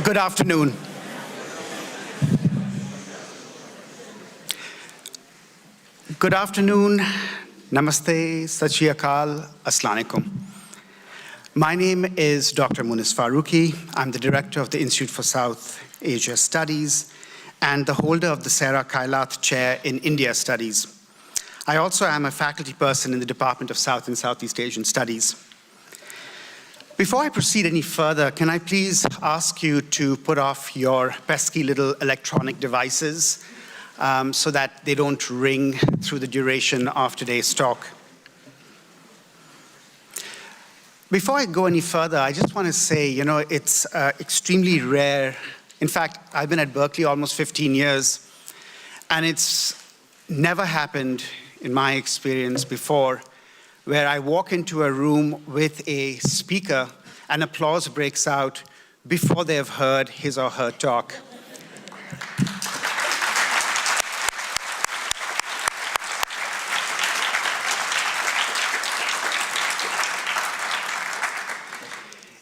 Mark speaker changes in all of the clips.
Speaker 1: Good afternoon. Good afternoon. Namaste, Sat Shri Akal, Assalamu Alaikum. My name is Dr. Munis Farooqi. I'm the director of the Institute for South Asia Studies and the holder of the Sarah Kailath Chair in India Studies. I also am a faculty person in the Department of South and Southeast Asian Studies. Before I proceed any further, can I please ask you to put off your pesky little electronic devices so that they don't ring through the duration of today's talk. Before I go any further, I just want to say, it's extremely rare. In fact, I've been at Berkeley almost 15 years, and it's never happened in my experience before where I walk into a room with a speaker and applause breaks out before they have heard his or her talk.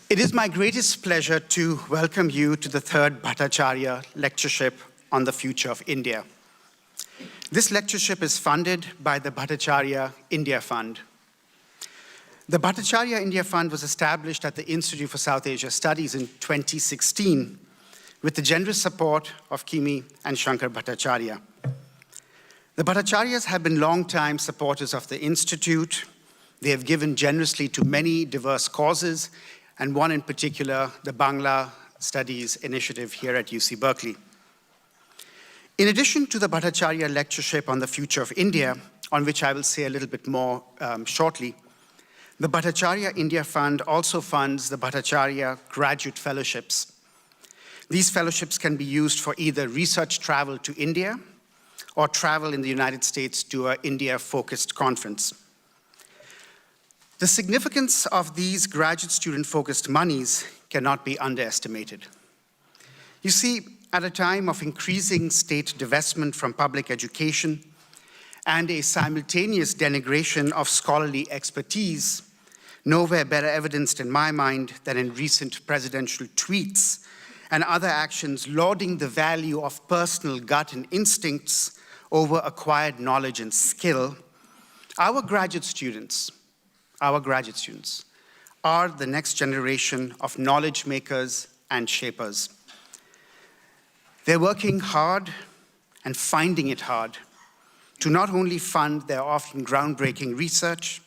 Speaker 1: It is my greatest pleasure to welcome you to the third Bhattacharya Lectureship on the Future of India. This lectureship is funded by the Bhattacharya India Fund. The Bhattacharya India Fund was established at the Institute for South Asia Studies in 2016 with the generous support of Kimi and Shankar Bhattacharya. The Bhattacharyas have been long-time supporters of the Institute. They have given generously to many diverse causes, and one in particular, the Bangla Studies Initiative here at UC Berkeley. In addition to the Bhattacharya Lectureship on the Future of India, on which I will say a little bit more shortly, the Bhattacharya India Fund also funds the Bhattacharya Graduate Fellowships. These fellowships can be used for either research travel to India or travel in the United States to an India-focused conference. The significance of these graduate student-focused monies cannot be underestimated. You see, at a time of increasing state divestment from public education and a simultaneous denigration of scholarly expertise, nowhere better evidenced in my mind than in recent presidential tweets and other actions lauding the value of personal gut and instincts over acquired knowledge and skill, our graduate students are the next generation of knowledge makers and shapers. They're working hard and finding it hard to not only fund their often groundbreaking research,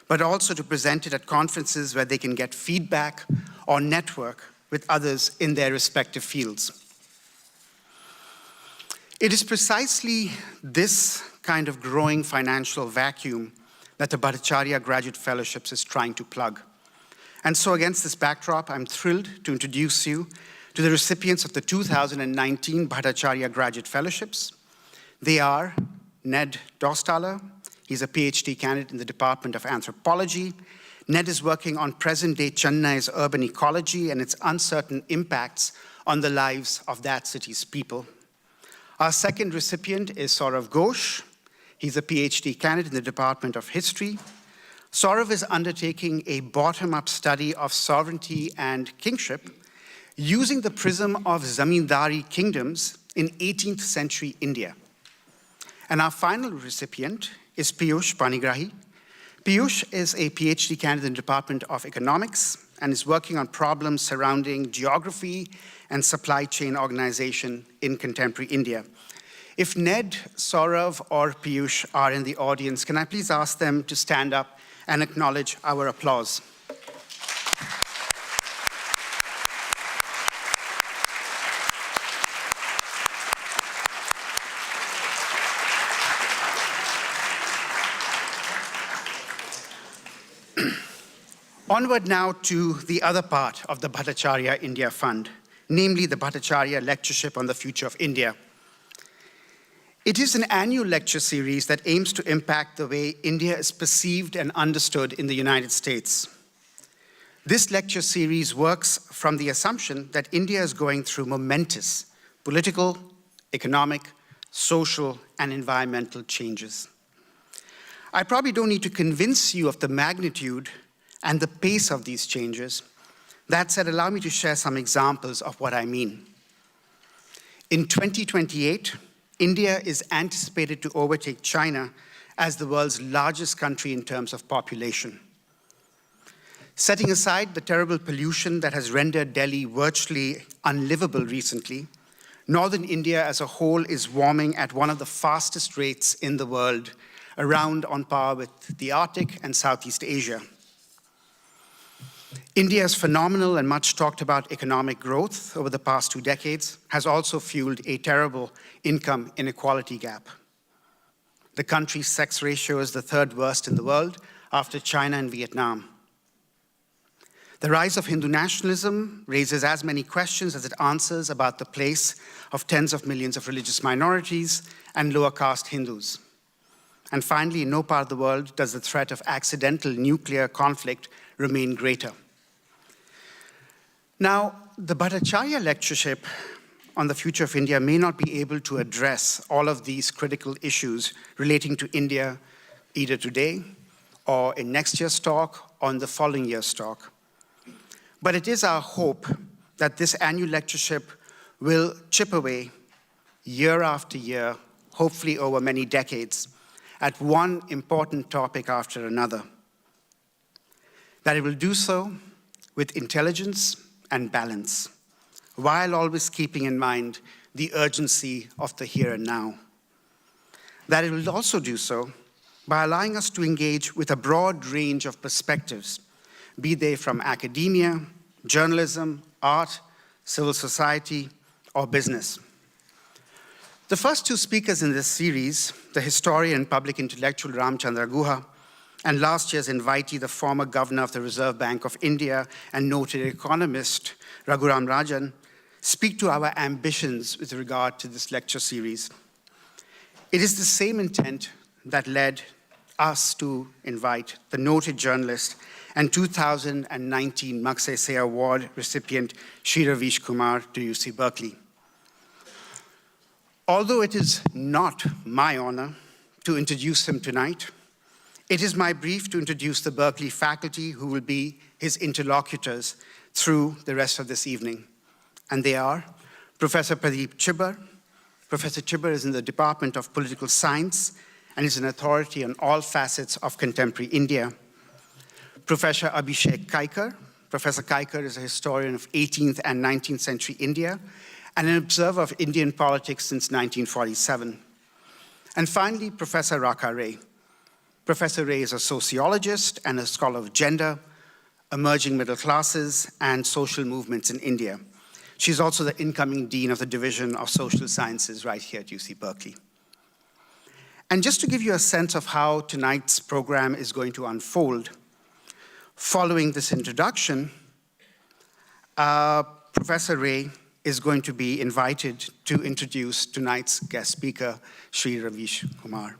Speaker 1: but also to present it at conferences where they can get feedback or network with others in their respective fields. It is precisely this kind of growing financial vacuum that the Bhattacharya Graduate Fellowships is trying to plug. And so against this backdrop, I'm thrilled to introduce you to the recipients of the 2019 Bhattacharya Graduate Fellowships. They are Ned Dostaler. He's a PhD candidate in the Department of Anthropology. Ned is working on present-day Chennai's urban ecology and its uncertain impacts on the lives of that city's people. Our second recipient is Saurav Ghosh. He's a PhD candidate in the Department of History. Saurav is undertaking a bottom-up study of sovereignty and kingship using the prism of zamindari kingdoms in 18th century India. And our final recipient is Piyush Panigrahi. Piyush is a PhD candidate in the Department of Economics and is working on problems surrounding geography and supply chain organization in contemporary India. If Ned, Saurav, or Piyush are in the audience, can I please ask them to stand up and acknowledge our applause? Onward now to the other part of the Bhattacharya India Fund, namely the Bhattacharya Lectureship on the Future of India. It is an annual lecture series that aims to impact the way India is perceived and understood in the United States. This lecture series works from the assumption that India is going through momentous political, economic, social, and environmental changes. I probably don't need to convince you of the magnitude and the pace of these changes, That said, allow me to share some examples of what I mean. In 2028, India is anticipated to overtake China as the world's largest country in terms of population. Setting aside the terrible pollution that has rendered Delhi virtually unlivable recently, northern India as a whole is warming at one of the fastest rates in the world, around on par with the Arctic and Southeast Asia. India's phenomenal and much talked about economic growth over the past 2 decades has also fueled a terrible income inequality gap. The country's sex ratio is the 3rd worst in the world after China and Vietnam. The rise of Hindu nationalism raises as many questions as it answers about the place of tens of millions of religious minorities and lower caste Hindus. And finally, in no part of the world does the threat of accidental nuclear conflict remain greater. Now, the Bhattacharya lectureship on the future of India may not be able to address all of these critical issues relating to India either today or in next year's talk or in the following year's talk. But it is our hope that this annual lectureship will chip away year after year, hopefully over many decades, at one important topic after another. That it will do so with intelligence and balance, while always keeping in mind the urgency of the here and now. That it will also do so by allowing us to engage with a broad range of perspectives, be they from academia, journalism, art, civil society, or business. The first 2 speakers in this series, the historian and public intellectual Ramchandra Guha, and last year's invitee, the former governor of the Reserve Bank of India and noted economist Raghuram Rajan, speak to our ambitions with regard to this lecture series. It is the same intent that led us to invite the noted journalist and 2019 Magsaysay Award recipient Sri Ravish Kumar to UC Berkeley. Although it is not my honor to introduce him tonight, it is my brief to introduce the Berkeley faculty who will be his interlocutors through the rest of this evening. And they are Professor Pradeep Chibber. Professor Chibber is in the Department of Political Science and is an authority on all facets of contemporary India. Professor Abhishek Kaikar. Professor Kaikar is a historian of 18th and 19th century India and an observer of Indian politics since 1947. And finally, Professor Rakha Ray. Professor Ray is a sociologist and a scholar of gender, emerging middle classes, and social movements in India. She's also the incoming dean of the Division of Social Sciences right here at UC Berkeley. And just to give you a sense of how tonight's program is going to unfold, following this introduction, Professor Ray is going to be invited to introduce tonight's guest speaker, Sri Ravish Kumar.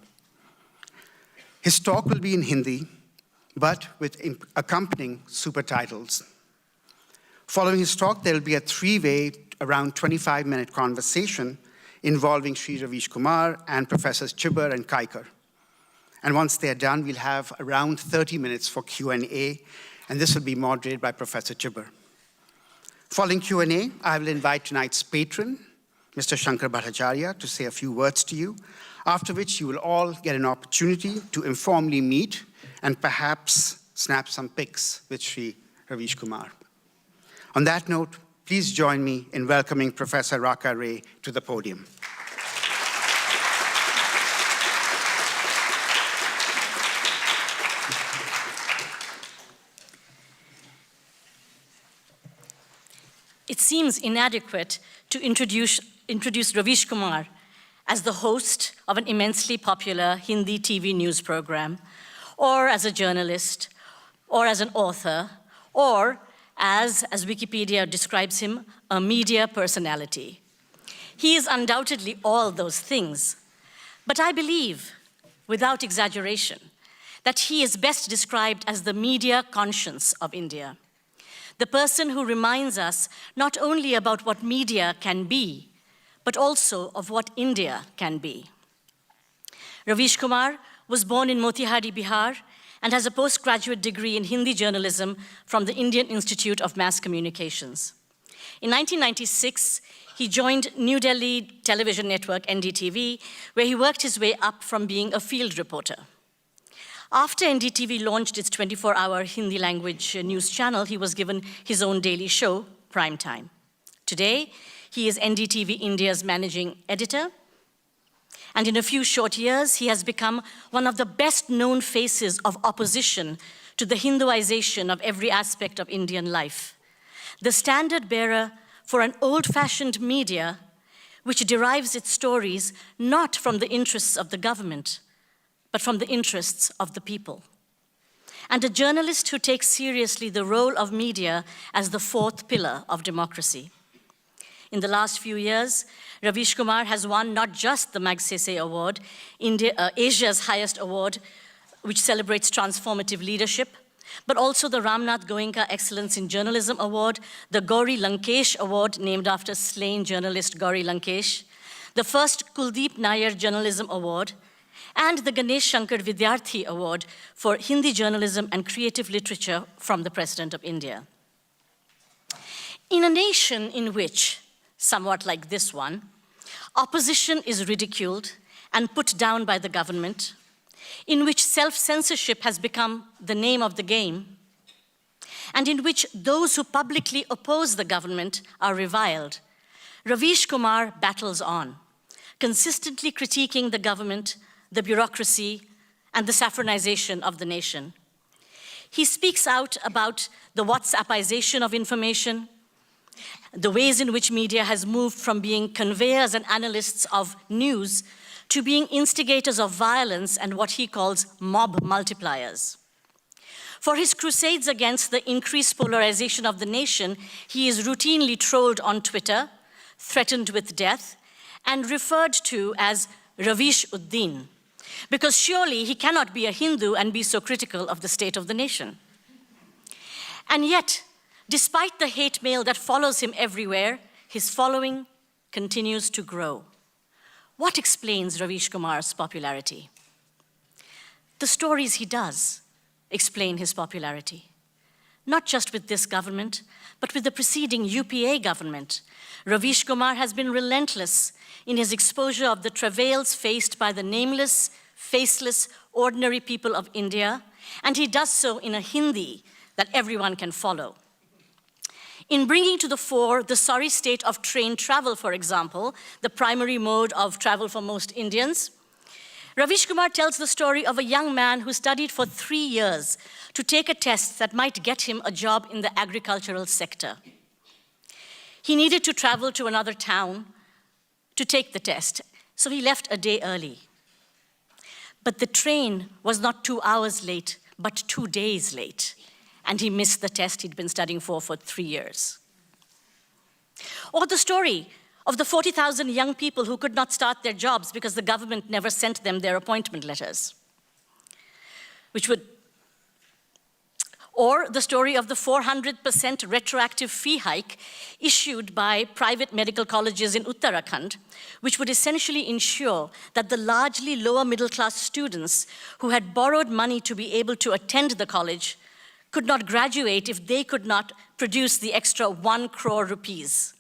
Speaker 1: His talk will be in Hindi, but with accompanying super titles. Following his talk, there will be a 3-way, around 25-minute conversation involving Sri Ravish Kumar and Professors Chibber and Kaikar. And once they're done, we'll have around 30 minutes for Q&A, and this will be moderated by Professor Chibber. Following Q&A, I will invite tonight's patron, Mr. Shankar Bhattacharya, to say a few words to you, after which you will all get an opportunity to informally meet and perhaps snap some pics with Sri Ravish Kumar. On that note, please join me in welcoming Professor Rakha Ray to the podium.
Speaker 2: It seems inadequate to introduce Ravish Kumar as the host of an immensely popular Hindi TV news program, or as a journalist, or as an author, or as Wikipedia describes him, a media personality. He is undoubtedly all those things, but I believe, without exaggeration, that he is best described as the media conscience of India. The person who reminds us not only about what media can be, but also of what India can be. Ravish Kumar was born in Motihari, Bihar, and has a postgraduate degree in Hindi journalism from the Indian Institute of Mass Communications. In 1996, he joined New Delhi television network NDTV, where he worked his way up from being a field reporter. After NDTV launched its 24-hour Hindi language news channel, he was given his own daily show, Prime Time. Today, he is NDTV India's managing editor, and in a few short years, he has become one of the best-known faces of opposition to the Hinduization of every aspect of Indian life, the standard bearer for an old-fashioned media which derives its stories not from the interests of the government, but from the interests of the people. And a journalist who takes seriously the role of media as the fourth pillar of democracy. In the last few years, Ravish Kumar has won not just the Magsaysay Award, Asia's highest award, which celebrates transformative leadership, but also the Ramnath Goenka Excellence in Journalism Award, the Gauri Lankesh Award, named after slain journalist Gauri Lankesh, the first Kuldeep Nair Journalism Award, and the Ganesh Shankar Vidyarthi Award for Hindi journalism and creative literature from the President of India. In a nation in which, somewhat like this one, opposition is ridiculed and put down by the government, in which self-censorship has become the name of the game, and in which those who publicly oppose the government are reviled, Ravish Kumar battles on, consistently critiquing the government, the bureaucracy, and the saffronization of the nation. He speaks out about the WhatsAppization of information, the ways in which media has moved from being conveyors and analysts of news to being instigators of violence and what he calls mob multipliers. For his crusades against the increased polarization of the nation, he is routinely trolled on Twitter, threatened with death, and referred to as Ravish Uddin, because surely he cannot be a Hindu and be so critical of the state of the nation. And yet, despite the hate mail that follows him everywhere, his following continues to grow. What explains Ravish Kumar's popularity? The stories he does explain his popularity. Not just with this government, but with the preceding UPA government. Ravish Kumar has been relentless in his exposure of the travails faced by the nameless, faceless, ordinary people of India, and he does so in a Hindi that everyone can follow. In bringing to the fore the sorry state of train travel, for example, the primary mode of travel for most Indians, Ravish Kumar tells the story of a young man who studied for 3 years to take a test that might get him a job in the agricultural sector. He needed to travel to another town to take the test, so he left a day early. But the train was not 2 hours late, but 2 days late, and he missed the test he'd been studying for 3 years. Or the story of the 40,000 young people who could not start their jobs because the government never sent them their appointment letters, or the story of the 400% retroactive fee hike issued by private medical colleges in Uttarakhand, which would essentially ensure that the largely lower middle-class students who had borrowed money to be able to attend the college could not graduate if they could not produce the extra 1 crore rupees.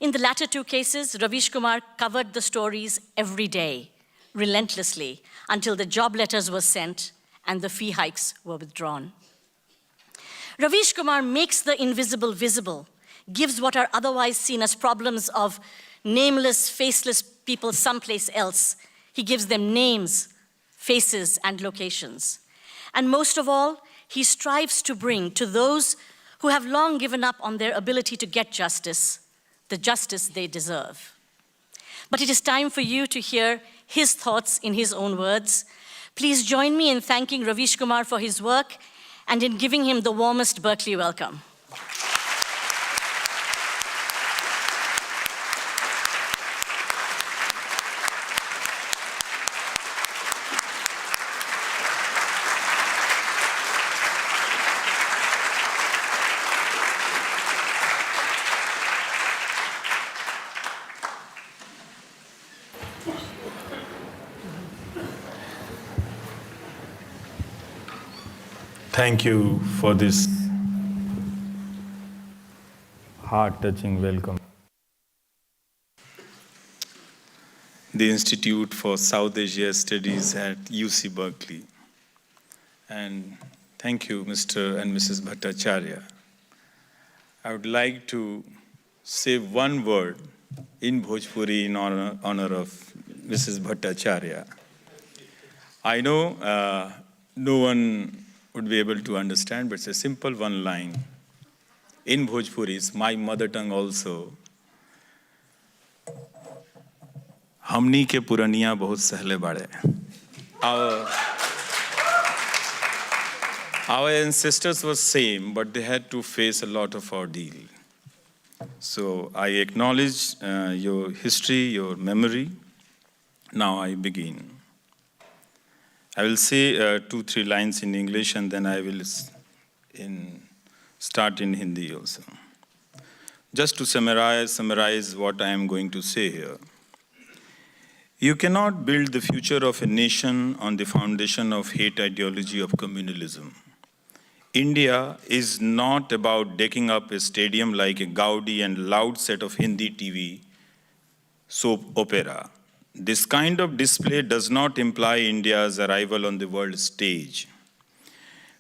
Speaker 2: In the latter 2 cases, Ravish Kumar covered the stories every day, relentlessly, until the job letters were sent and the fee hikes were withdrawn. Ravish Kumar makes the invisible visible, gives what are otherwise seen as problems of nameless, faceless people someplace else. He gives them names, faces, and locations. And most of all, he strives to bring to those who have long given up on their ability to get justice, the justice they deserve. But it is time for you to hear his thoughts in his own words. Please join me in thanking Ravish Kumar for his work and in giving him the warmest Berkeley welcome.
Speaker 3: Thank you for this heart-touching welcome. The Institute for South Asia Studies at UC Berkeley. And thank you, Mr. and Mrs. Bhattacharya. I would like to say one word in Bhojpuri in honor of Mrs. Bhattacharya. I know no one would be able to understand, but it's a simple one line. In Bhojpuri, it's my mother tongue also. हमनी के पुरनिया बहुत सहले बाड़े. Our ancestors were same, but they had to face a lot of ordeal. So I acknowledge your history, your memory. Now I begin. I will say 2-3 lines in English and then I will start in Hindi also. Just to summarize what I am going to say here. You cannot build the future of a nation on the foundation of hate ideology of communalism. India is not about decking up a stadium like a gaudy and loud set of Hindi TV soap opera. This kind of display does not imply India's arrival on the world stage.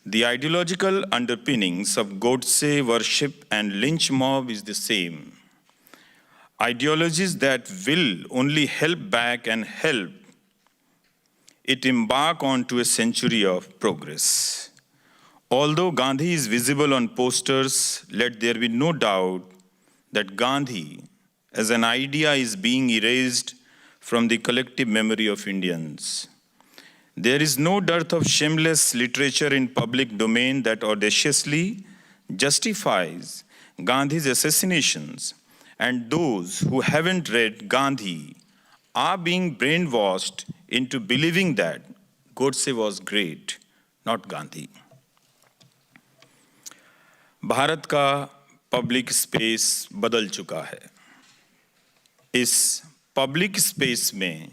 Speaker 3: The ideological underpinnings of Godse worship and lynch mob is the same. Ideologies that will only help back and help it embark onto a century of progress. Although Gandhi is visible on posters, let there be no doubt that Gandhi as an idea is being erased from the collective memory of Indians. There is no dearth of shameless literature in public domain that audaciously justifies Gandhi's assassinations, and those who haven't read Gandhi are being brainwashed into believing that Godse was great, not Gandhi. Bharat का public space बदल चुका है. इस public space में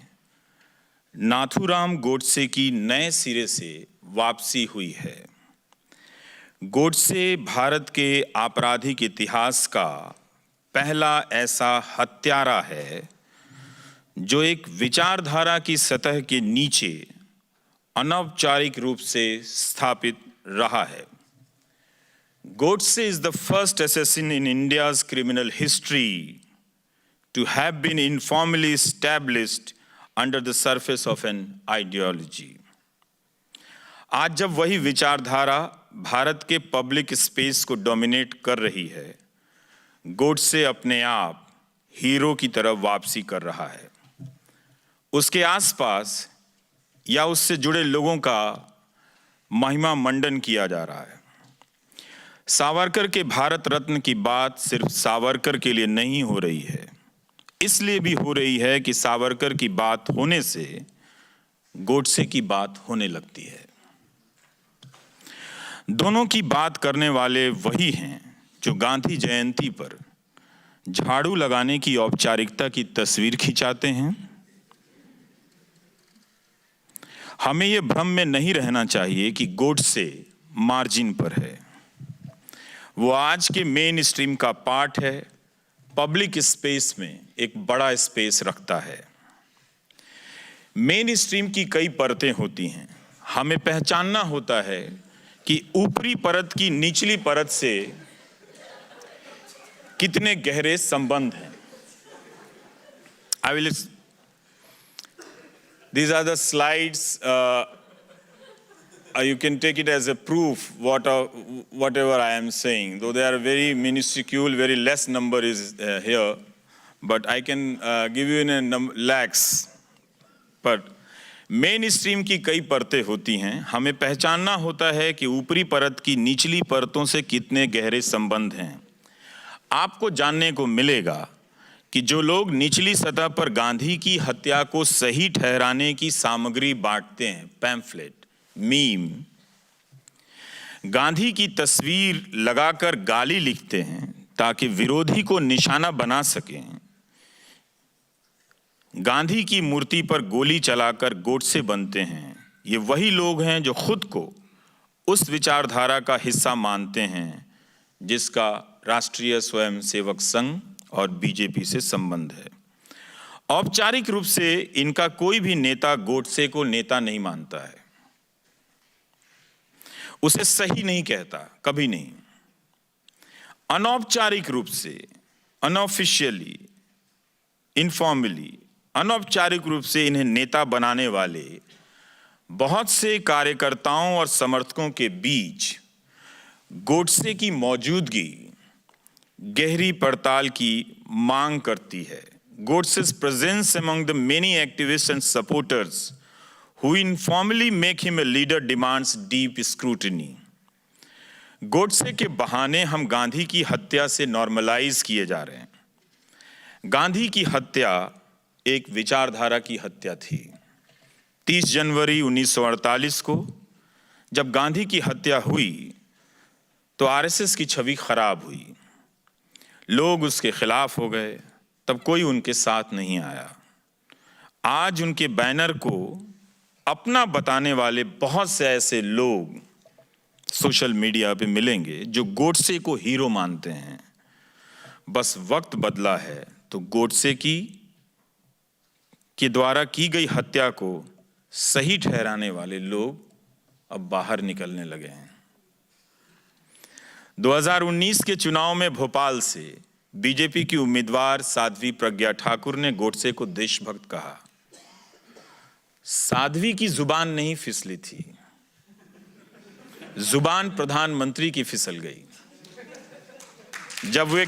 Speaker 3: नाथूराम गोडसे की नए सिरे से वापसी हुई है. गोडसे भारत के आपराधिक इतिहास का पहला ऐसा हत्यारा है जो एक विचारधारा की सतह के नीचे अनौपचारिक रूप से स्थापित रहा है. Godse is the first assassin in India's criminal history to have been informally established under the surface of an ideology. आज जब वही विचारधारा भारत के पब्लिक स्पेस को डोमिनेट कर रही है, गोडसे अपने आप हीरो की तरफ वापसी कर रहा है. उसके आसपास या उससे जुड़े लोगों का महिमा मंडन किया जा रहा है. सावरकर के भारत रत्न की बात सिर्फ सावरकर के लिए नहीं हो रही है, इसलिए भी हो रही है कि सावरकर की बात होने से गोडसे की बात होने लगती है. दोनों की बात करने वाले वही हैं जो गांधी जयंती पर झाड़ू लगाने की औपचारिकता की तस्वीर खिंचाते हैं. हमें यह भ्रम में नहीं रहना चाहिए कि गोडसे मार्जिन पर है. वो आज के मेन स्ट्रीम का पार्ट है, पब्लिक स्पेस में एक बड़ा स्पेस रखता है. मेन स्ट्रीम की कई परतें होती हैं. हमें पहचानना होता है कि ऊपरी परत की निचली परत से कितने गहरे संबंध हैं. These are the slides. You can take it as a proof whatever I am saying, though they are very minuscule, very less number is here, but I can give you in a lakhs. But main stream की कई परतें होती हैं. हमें पहचानना होता है कि ऊपरी परत की निचली परतों से कितने गहरे संबंध हैं. आपको जानने को मिलेगा कि जो लोग निचली सतह पर गांधी की हत्या को सही ठहराने की सामग्री बांटते हैं, पैम्फलेट, मीम, गांधी की तस्वीर लगाकर गाली लिखते हैं ताकि विरोधी को निशाना बना सकें, गांधी की मूर्ति पर गोली चलाकर गोडसे बनते हैं, ये वही लोग हैं जो खुद को उस विचारधारा का हिस्सा मानते हैं जिसका राष्ट्रीय स्वयंसेवक संघ और बीजेपी से संबंध है। औपचारिक रूप से इनका कोई भी नेता गोडसे को नेता नहीं मानता है, उसे सही नहीं कहता, कभी नहीं। अनौपचारिक रूप से, अनऑफिशियली, इनफॉर्मली, अनौपचारिक रूप से इन्हें नेता बनाने वाले बहुत से कार्यकर्ताओं और समर्थकों के बीच गोडसे की मौजूदगी गहरी पड़ताल की मांग करती है। Godse's presence among the many activists and supporters who informally make him a leader demands deep scrutiny. Godse के बहाने हम गांधी की हत्या से नॉर्मलाइज किए जा रहे हैं। गांधी की हत्या एक विचारधारा की हत्या थी। 30 जनवरी 1948 को जब गांधी की हत्या हुई तो आरएसएस की छवि खराब हुई, लोग उसके खिलाफ हो गए, तब कोई उनके साथ नहीं आया। आज उनके बैनर को अपना बताने वाले बहुत से ऐसे लोग सोशल मीडिया पे मिलेंगे जो गोडसे को हीरो मानते हैं। बस वक्त बदला है तो गोडसे के द्वारा की गई हत्या को सही ठहराने वाले लोग अब बाहर निकलने लगे हैं। 2019 के चुनाव में भोपाल से बीजेपी की उम्मीदवार साध्वी प्रज्ञा ठाकुर ने गोडसे को देशभक्त कहा। साध्वी की जुबान नहीं फिसली थी, जुबान प्रधानमंत्री की फिसल गई जब वे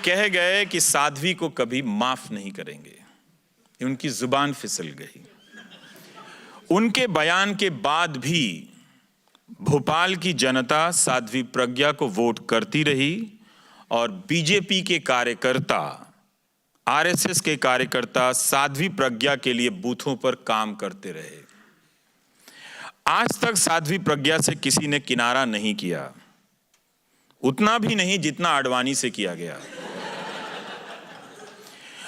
Speaker 3: कह गए कि साध्वी को कभी माफ नहीं करेंगे। उनकी जुबान फिसल गई। उनके बयान के बाद भी भोपाल की जनता साध्वी प्रज्ञा को वोट करती रही और बीजेपी के कार्यकर्ता, आरएसएस के कार्यकर्ता साध्वी प्रज्ञा के लिए बूथों पर काम करते रहे। आज तक साध्वी प्रज्ञा से किसी ने किनारा नहीं किया, उतना भी नहीं जितना आडवाणी से किया गया।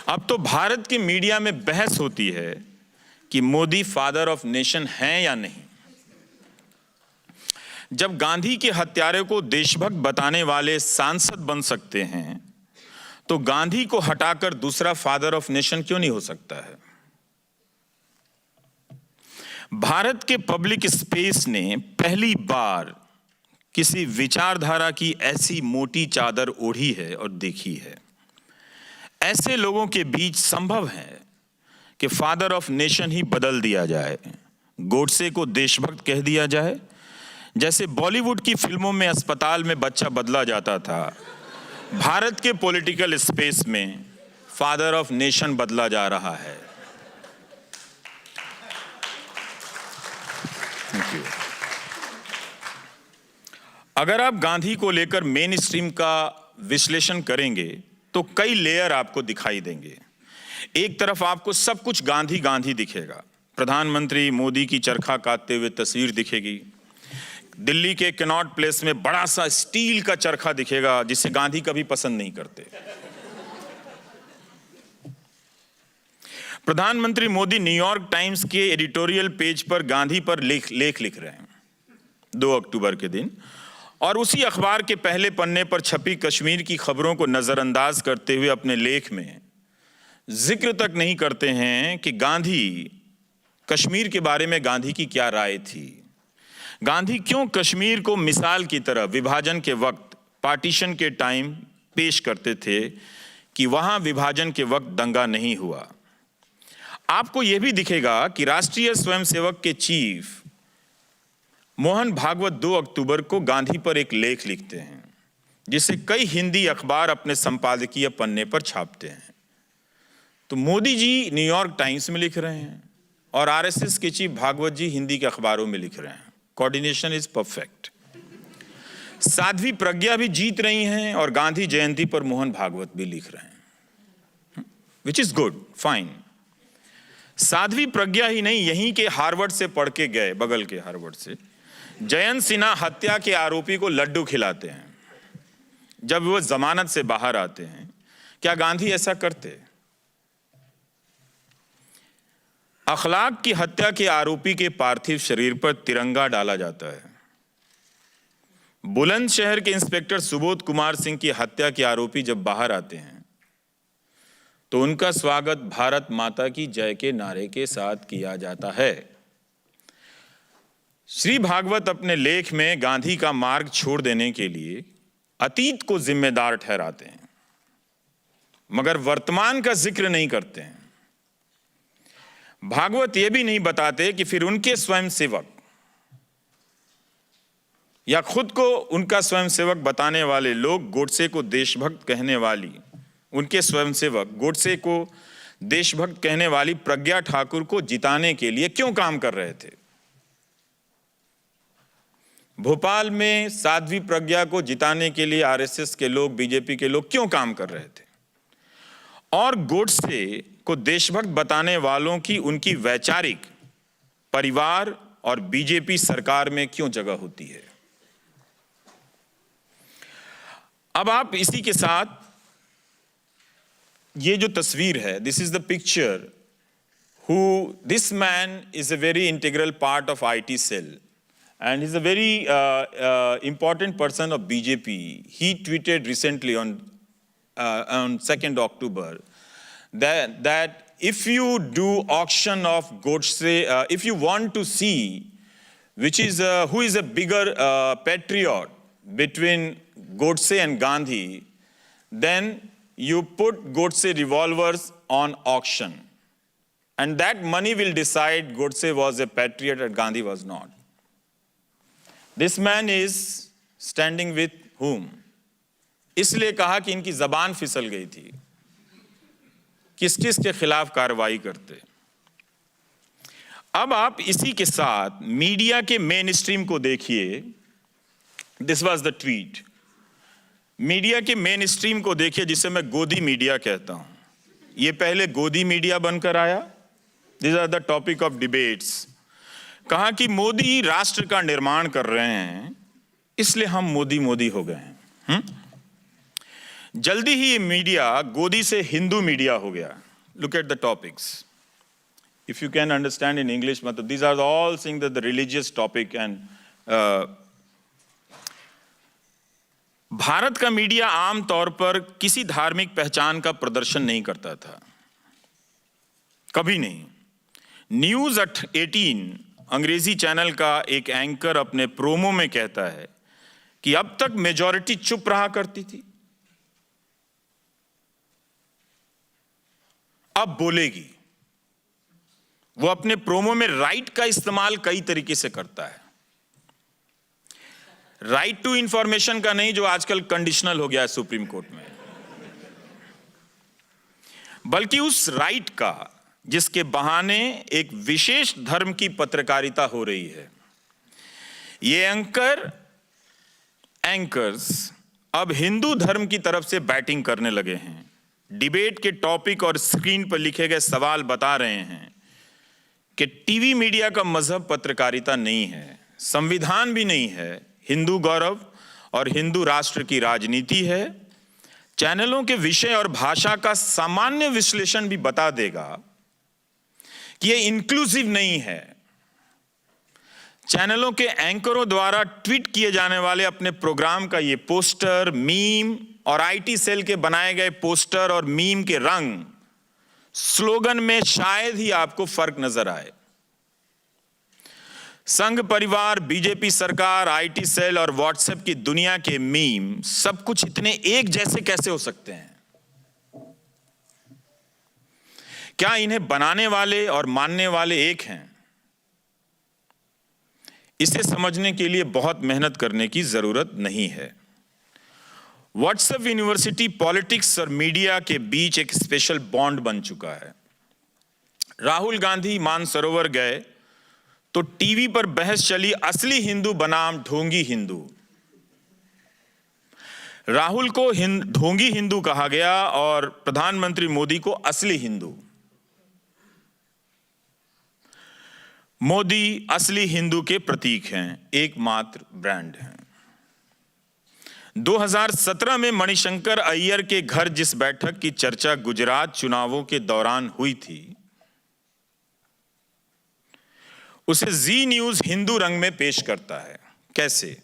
Speaker 3: अब तो भारत के मीडिया में बहस होती है कि मोदी फादर ऑफ नेशन हैं या नहीं। जब गांधी के हत्यारे को देशभक्त बताने वाले सांसद बन सकते हैं तो गांधी को हटाकर दूसरा फादर ऑफ नेशन क्यों नहीं हो सकता है? भारत के पब्लिक स्पेस ने पहली बार किसी विचारधारा की ऐसी मोटी चादर ओढ़ी है और देखी है। ऐसे लोगों के बीच संभव है कि फादर ऑफ नेशन ही बदल दिया जाए, गोडसे को देशभक्त कह दिया जाए। जैसे बॉलीवुड की फिल्मों में अस्पताल में बच्चा बदला जाता था, भारत के पॉलिटिकल स्पेस में फादर ऑफ नेशन बदला जा रहा है। Thank you. अगर आप गांधी को लेकर मेन स्ट्रीम का विश्लेषण करेंगे तो कई लेयर आपको दिखाई देंगे। एक तरफ आपको सब कुछ गांधी गांधी दिखेगा, प्रधानमंत्री मोदी की चरखा काटते हुए तस्वीर दिखेगी, दिल्ली के कनॉट प्लेस में बड़ा सा स्टील का चरखा दिखेगा जिसे गांधी कभी पसंद नहीं करते। प्रधानमंत्री मोदी न्यूयॉर्क टाइम्स के एडिटोरियल पेज पर गांधी पर लेख लिख रहे हैं 2 अक्टूबर के दिन, और उसी अखबार के पहले पन्ने पर छपी कश्मीर की खबरों को नजरअंदाज करते हुए अपने लेख में जिक्र तक नहीं करते हैं कि कश्मीर के बारे में गांधी की क्या राय थी। गांधी क्यों कश्मीर को मिसाल की तरह विभाजन के वक्त, पार्टीशन के टाइम पेश करते थे कि वहां विभाजन के वक्त दंगा नहीं हुआ। आपको यह भी दिखेगा कि राष्ट्रीय स्वयंसेवक के चीफ मोहन भागवत 2 अक्टूबर को गांधी पर एक लेख लिखते हैं जिसे कई हिंदी अखबार अपने संपादकीय पन्ने पर छापते हैं। तो मोदी जी न्यूयॉर्क टाइम्स में लिख रहे हैं और आरएसएस के चीफ भागवत जी हिंदी के अखबारों में लिख रहे हैं। Coordination is perfect. Sadhvi Pragya भी जीत रही हैं और गांधी जयंती पर मोहन भागवत भी लिख रहे हैं, which is good, fine. Sadhvi Pragya ही नहीं, यहीं के हार्वर्ड से पढ़ के गए, बगल के हार्वर्ड से जयंत सिन्हा हत्या के आरोपी को लड्डू खिलाते हैं जब वो जमानत से बाहर आते हैं। क्या गांधी ऐसा करते? अखलाक की हत्या के आरोपी के पार्थिव शरीर पर तिरंगा डाला जाता है। बुलंदशहर के इंस्पेक्टर सुबोध कुमार सिंह की हत्या के आरोपी जब बाहर आते हैं तो उनका स्वागत भारत माता की जय के नारे के साथ किया जाता है। श्री भागवत अपने लेख में गांधी का मार्ग छोड़ देने के लिए अतीत को जिम्मेदार ठहराते हैं, मगर वर्तमान का जिक्र नहीं करते हैं। भागवत यह भी नहीं बताते कि फिर उनके स्वयंसेवक या खुद को उनका स्वयंसेवक बताने वाले लोग गोडसे को देशभक्त कहने वाली, उनके स्वयंसेवक गोडसे को देशभक्त कहने वाली प्रज्ञा ठाकुर को जिताने के लिए क्यों काम कर रहे थे। भोपाल में साध्वी प्रज्ञा को जिताने के लिए आरएसएस के लोग, बीजेपी के लोग क्यों काम कर रहे थे, और गोडसे को देशभक्त बताने वालों की उनकी वैचारिक परिवार और बीजेपी सरकार में क्यों जगह होती है। अब आप इसी के साथ ये जो तस्वीर है, this is the picture who this man is a very integral part of IT cell and he's a very important person of BJP. He tweeted recently on 2nd October that if you do auction of Godse, if you want to see who is a bigger patriot between Godse and Gandhi, then you put Godse revolvers on auction, and that money will decide Godse was a patriot and Gandhi was not. This man is standing with whom? इसलिए कहा कि इनकी जबान फिसल गई थी, किस किस के खिलाफ कार्रवाई करते। अब आप इसी के साथ मीडिया के मेन स्ट्रीम को देखिए। This was the tweet. Media के मेन स्ट्रीम को देखिए, जिसे मैं गोदी मीडिया कहता हूं। ये पहले गोदी मीडिया बनकर आया। This are the topic of debates. कहा कि मोदी राष्ट्र का निर्माण कर रहे हैं, इसलिए हम मोदी मोदी हो गए हैं। जल्दी ही ये मीडिया गोदी से हिंदू मीडिया हो गया। Look at the topics, if you can understand in English, मतलब these are all sing the religious topic. And Bharat का मीडिया आमतौर पर किसी धार्मिक पहचान का प्रदर्शन नहीं करता था, कभी नहीं। न्यूज 18 अंग्रेजी चैनल का एक एंकर अपने प्रोमो में कहता है कि अब तक मेजॉरिटी चुप रहा करती थी, अब बोलेगी। वो अपने प्रोमो में राइट का इस्तेमाल कई तरीके से करता है। राइट टू इंफॉर्मेशन का नहीं, जो आजकल कंडीशनल हो गया है सुप्रीम कोर्ट में, बल्कि उस राइट का जिसके बहाने एक विशेष धर्म की पत्रकारिता हो रही है। ये एंकर्स अब हिंदू धर्म की तरफ से बैटिंग करने लगे हैं। डिबेट के टॉपिक और स्क्रीन पर लिखे गए सवाल बता रहे हैं कि टीवी मीडिया का मजहब पत्रकारिता नहीं है, संविधान भी नहीं है, हिंदू गौरव और हिंदू राष्ट्र की राजनीति है। चैनलों के विषय और भाषा का सामान्य विश्लेषण भी बता देगा कि ये इंक्लूसिव नहीं है। चैनलों के एंकरों द्वारा ट्वीट किए जाने वाले अपने प्रोग्राम का ये पोस्टर, मीम और आईटी सेल के बनाए गए पोस्टर और मीम के रंग, स्लोगन में शायद ही आपको फर्क नजर आए। संघ परिवार, बीजेपी सरकार, आईटी सेल और व्हाट्सएप की दुनिया के मीम सब कुछ इतने एक जैसे कैसे हो सकते हैं? क्या इन्हें बनाने वाले और मानने वाले एक हैं? इसे समझने के लिए बहुत मेहनत करने की जरूरत नहीं है। व्हाट्सएप यूनिवर्सिटी पॉलिटिक्स और मीडिया के बीच एक स्पेशल बॉन्ड बन चुका है। राहुल गांधी मानसरोवर गए तो टीवी पर बहस चली, असली हिंदू बनाम ढोंगी हिंदू। राहुल को ढोंगी हिंदू कहा गया और प्रधानमंत्री मोदी को असली हिंदू। मोदी असली हिंदू के प्रतीक हैं, एकमात्र ब्रांड हैं। 2017 में मणिशंकर अय्यर के घर जिस बैठक की चर्चा गुजरात चुनावों के दौरान हुई थी, उसे जी न्यूज हिंदू रंग में पेश करता है। कैसे?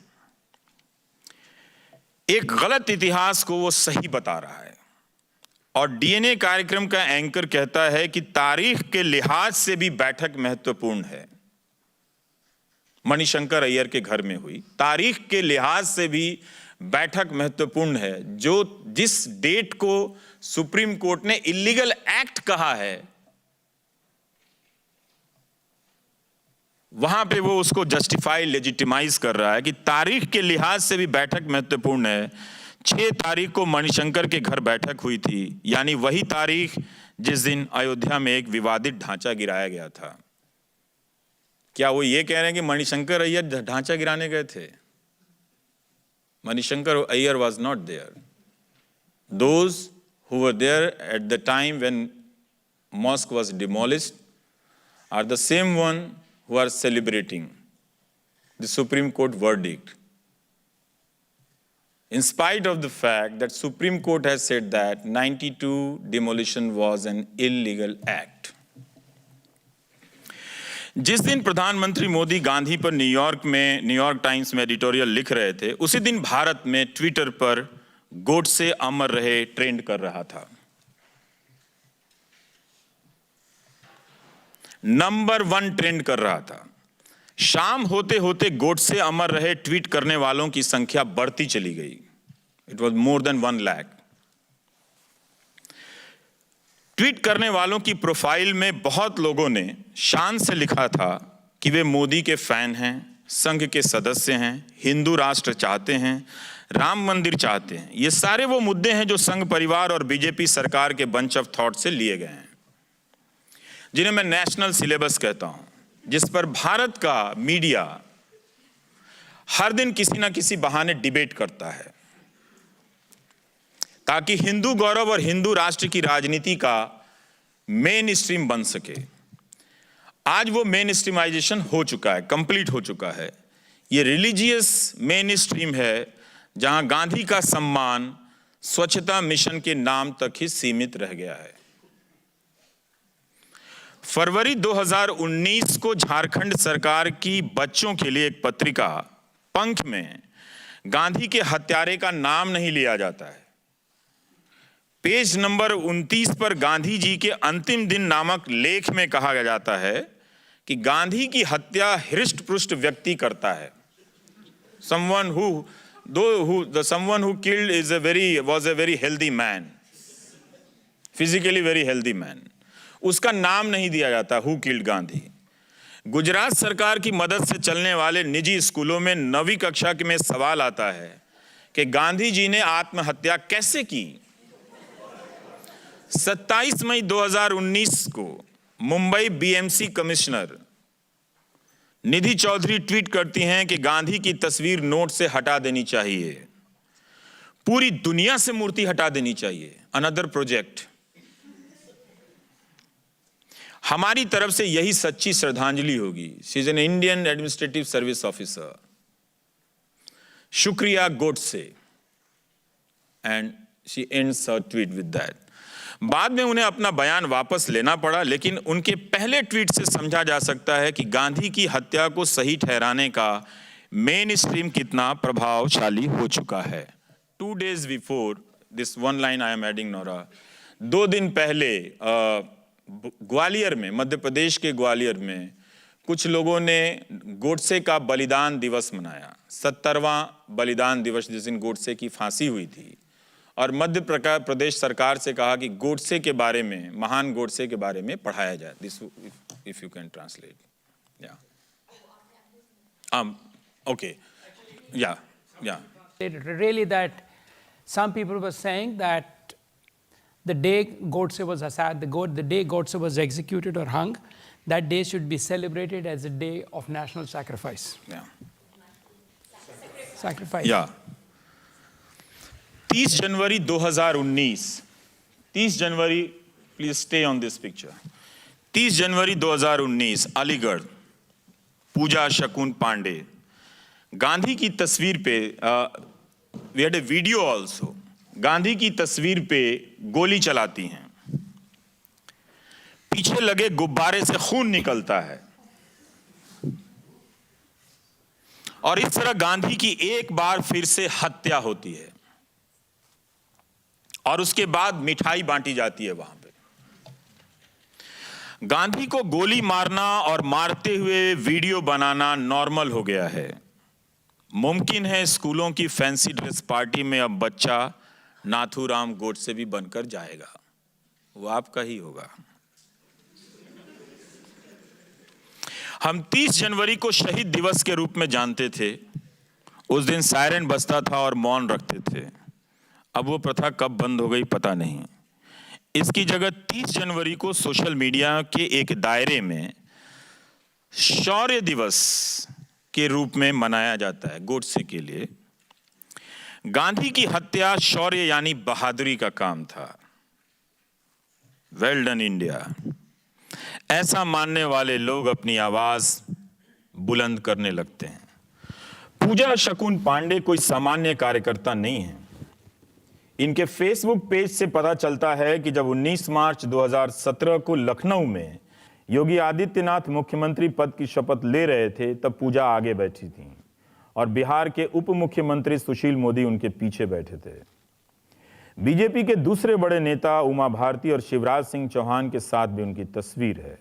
Speaker 3: एक गलत इतिहास को वो सही बता रहा है। और डीएनए कार्यक्रम का एंकर कहता है कि तारीख के लिहाज से भी बैठक महत्वपूर्ण है। मणिशंकर अय्यर के घर में हुई, तारीख के लिहाज से भी बैठक महत्वपूर्ण है। जिस डेट को सुप्रीम कोर्ट ने इलीगल एक्ट कहा है, वहां पे वो उसको जस्टिफाई, लेजिटिमाइज कर रहा है कि तारीख के लिहाज से भी बैठक महत्वपूर्ण है। 6 तारीख को मणिशंकर के घर बैठक हुई थी, यानी वही तारीख जिस दिन अयोध्या में एक विवादित ढांचा गिराया गया था। क्या वो ये कह रहे हैं कि मणिशंकर अय्यर ढांचा गिराने गए थे? Manishankar Iyer was not there. Those who were there at the time when mosque was demolished are the same one who are celebrating the Supreme Court verdict. In spite of the fact that Supreme Court has said that 92 demolition was an illegal act. जिस दिन प्रधानमंत्री मोदी गांधी पर New York times में editorial लिख रहे थे, उसी दिन भारत में ट्विटर पर गोडसे अमर रहे ट्रेंड कर रहा था। नंबर 1 ट्रेंड कर रहा था। शाम होते होते गोडसे अमर रहे ट्वीट करने वालों की संख्या बढ़ती चली गई। It was more than 1 lakh. Tweet करने वालों की प्रोफाइल में बहुत लोगों ने शान से लिखा था कि वे मोदी के फैन हैं, संघ के सदस्य हैं, हिंदू राष्ट्र चाहते हैं, राम मंदिर चाहते हैं। ये सारे वो मुद्दे हैं जो संघ परिवार और बीजेपी सरकार के बंच ऑफ थॉट से लिए गए हैं, जिन्हें मैं नेशनल सिलेबस कहता हूं, जिस पर भारत का मीडिया हर दिन किसी ना किसी बहाने डिबेट करता है ताकि हिंदू गौरव और हिंदू राष्ट्र की राजनीति का मेन स्ट्रीम बन सके। आज वो मेन स्ट्रीमाइजेशन हो चुका है, कंप्लीट हो चुका है। ये रिलीजियस मेन स्ट्रीम है जहां गांधी का सम्मान स्वच्छता मिशन के नाम तक ही सीमित रह गया है। फरवरी 2019 को झारखंड सरकार की बच्चों के लिए एक पत्रिका पंख में गांधी के हत्यारे का नाम नहीं लिया जाता है। पेज नंबर 29 पर गांधी जी के अंतिम दिन नामक लेख में कहा जाता है कि गांधी की हत्या हृष्ट पुष्ट व्यक्ति करता है। someone who killed was a very healthy man, physically very healthy man. उसका नाम नहीं दिया जाता हु किल्ड गांधी। गुजरात सरकार की मदद से चलने वाले निजी स्कूलों में 9वीं कक्षा में सवाल आता है कि गांधी जी ने आत्महत्या कैसे की। 27 मई 2019 को मुंबई बीएमसी कमिश्नर निधि चौधरी ट्वीट करती हैं कि गांधी की तस्वीर नोट से हटा देनी चाहिए, पूरी दुनिया से मूर्ति हटा देनी चाहिए। Another project. हमारी तरफ से यही सच्ची श्रद्धांजलि होगी। She is an Indian administrative service officer. शुक्रिया Godse. And she ends her tweet with that. बाद में उन्हें अपना बयान वापस लेना पड़ा, लेकिन उनके पहले ट्वीट से समझा जा सकता है कि गांधी की हत्या को सही ठहराने का मेन स्ट्रीम कितना प्रभावशाली हो चुका है। 2 days before this one line I am adding, Nora, 2 दिन पहले ग्वालियर में, मध्य प्रदेश के ग्वालियर में कुछ लोगों ने गोडसे का बलिदान दिवस मनाया। 70वां बलिदान दिवस, जिस दिन गोडसे की फांसी हुई थी। और मध्य प्रदेश सरकार से कहा कि गोडसे के बारे में, महान गोडसे के बारे में पढ़ाया जाए। This if you can translate. या ओके, या
Speaker 4: really that some people were saying that the day Godse was assassinated, the day Godse was executed or hung, that day should be celebrated as a day of national sacrifice. Sacrifice.
Speaker 3: या 30 जनवरी 2019, 30 जनवरी, please stay on this picture. 30 जनवरी 2019 अलीगढ़, पूजा शकुन पांडे गांधी की तस्वीर पे, we had a video also, Gandhi की तस्वीर पे गोली चलाती हैं, पीछे लगे गुब्बारे से खून निकलता है। और इस तरह गांधी की एक बार फिर से हत्या होती है और उसके बाद मिठाई बांटी जाती है वहां पे। गांधी को गोली मारना और मारते हुए वीडियो बनाना नॉर्मल हो गया है। मुमकिन है स्कूलों की फैंसी ड्रेस पार्टी में अब बच्चा नाथूराम गोडसे भी बनकर जाएगा, वो आपका ही होगा। हम 30 जनवरी को शहीद दिवस के रूप में जानते थे। उस दिन सायरन बजता था और मौन रखते थे। अब वो प्रथा कब बंद हो गई पता नहीं। इसकी जगह 30 जनवरी को सोशल मीडिया के एक दायरे में शौर्य दिवस के रूप में मनाया जाता है गोडसे के लिए। गांधी की हत्या शौर्य यानी बहादुरी का काम था। Well done India. ऐसा मानने वाले लोग अपनी आवाज बुलंद करने लगते हैं। पूजा शकुन पांडे कोई सामान्य कार्यकर्ता नहीं है। इनके फेसबुक पेज से पता चलता है कि जब 19 मार्च 2017 को लखनऊ में योगी आदित्यनाथ मुख्यमंत्री पद की शपथ ले रहे थे, तब पूजा आगे बैठी थी और बिहार के उप मुख्यमंत्री सुशील मोदी उनके पीछे बैठे थे। बीजेपी के दूसरे बड़े नेता उमा भारती और शिवराज सिंह चौहान के साथ भी उनकी तस्वीर है।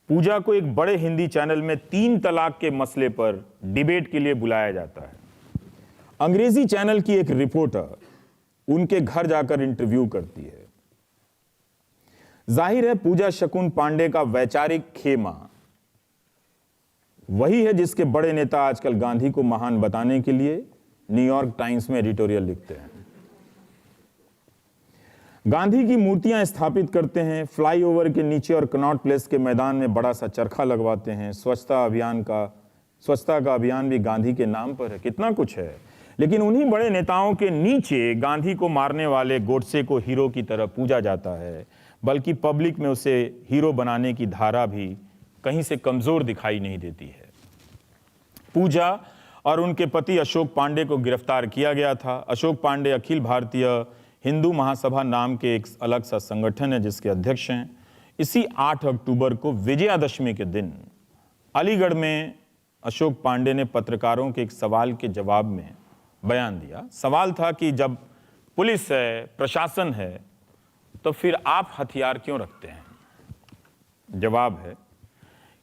Speaker 3: पूजा को एक बड़े हिंदी चैनल में 3 तलाक के मसले पर डिबेट के लिए बुलाया जाता है। अंग्रेजी चैनल की एक रिपोर्टर उनके घर जाकर इंटरव्यू करती है। जाहिर है पूजा शकुन पांडे का वैचारिक खेमा वही है जिसके बड़े नेता आजकल गांधी को महान बताने के लिए न्यूयॉर्क टाइम्स में एडिटोरियल लिखते हैं। गांधी की मूर्तियां स्थापित करते हैं, फ्लाईओवर के नीचे और कनॉट प्लेस के मैदान में बड़ा सा चरखा लगवाते हैं। स्वच्छता का अभियान भी गांधी के नाम पर है। कितना कुछ है। लेकिन उन्हीं बड़े नेताओं के नीचे गांधी को मारने वाले गोडसे को हीरो की तरह पूजा जाता है, बल्कि पब्लिक में उसे हीरो बनाने की धारा भी कहीं से कमजोर दिखाई नहीं देती है। पूजा और उनके पति अशोक पांडे को गिरफ्तार किया गया था। अशोक पांडे अखिल भारतीय हिंदू महासभा नाम के एक अलग सा संगठन है जिसके अध्यक्ष हैं। इसी 8 अक्टूबर को विजयादशमी के दिन अलीगढ़ में अशोक पांडे ने पत्रकारों के एक सवाल के जवाब में बयान दिया। सवाल था कि जब पुलिस है, प्रशासन है, तो फिर आप हथियार क्यों रखते हैं? जवाब है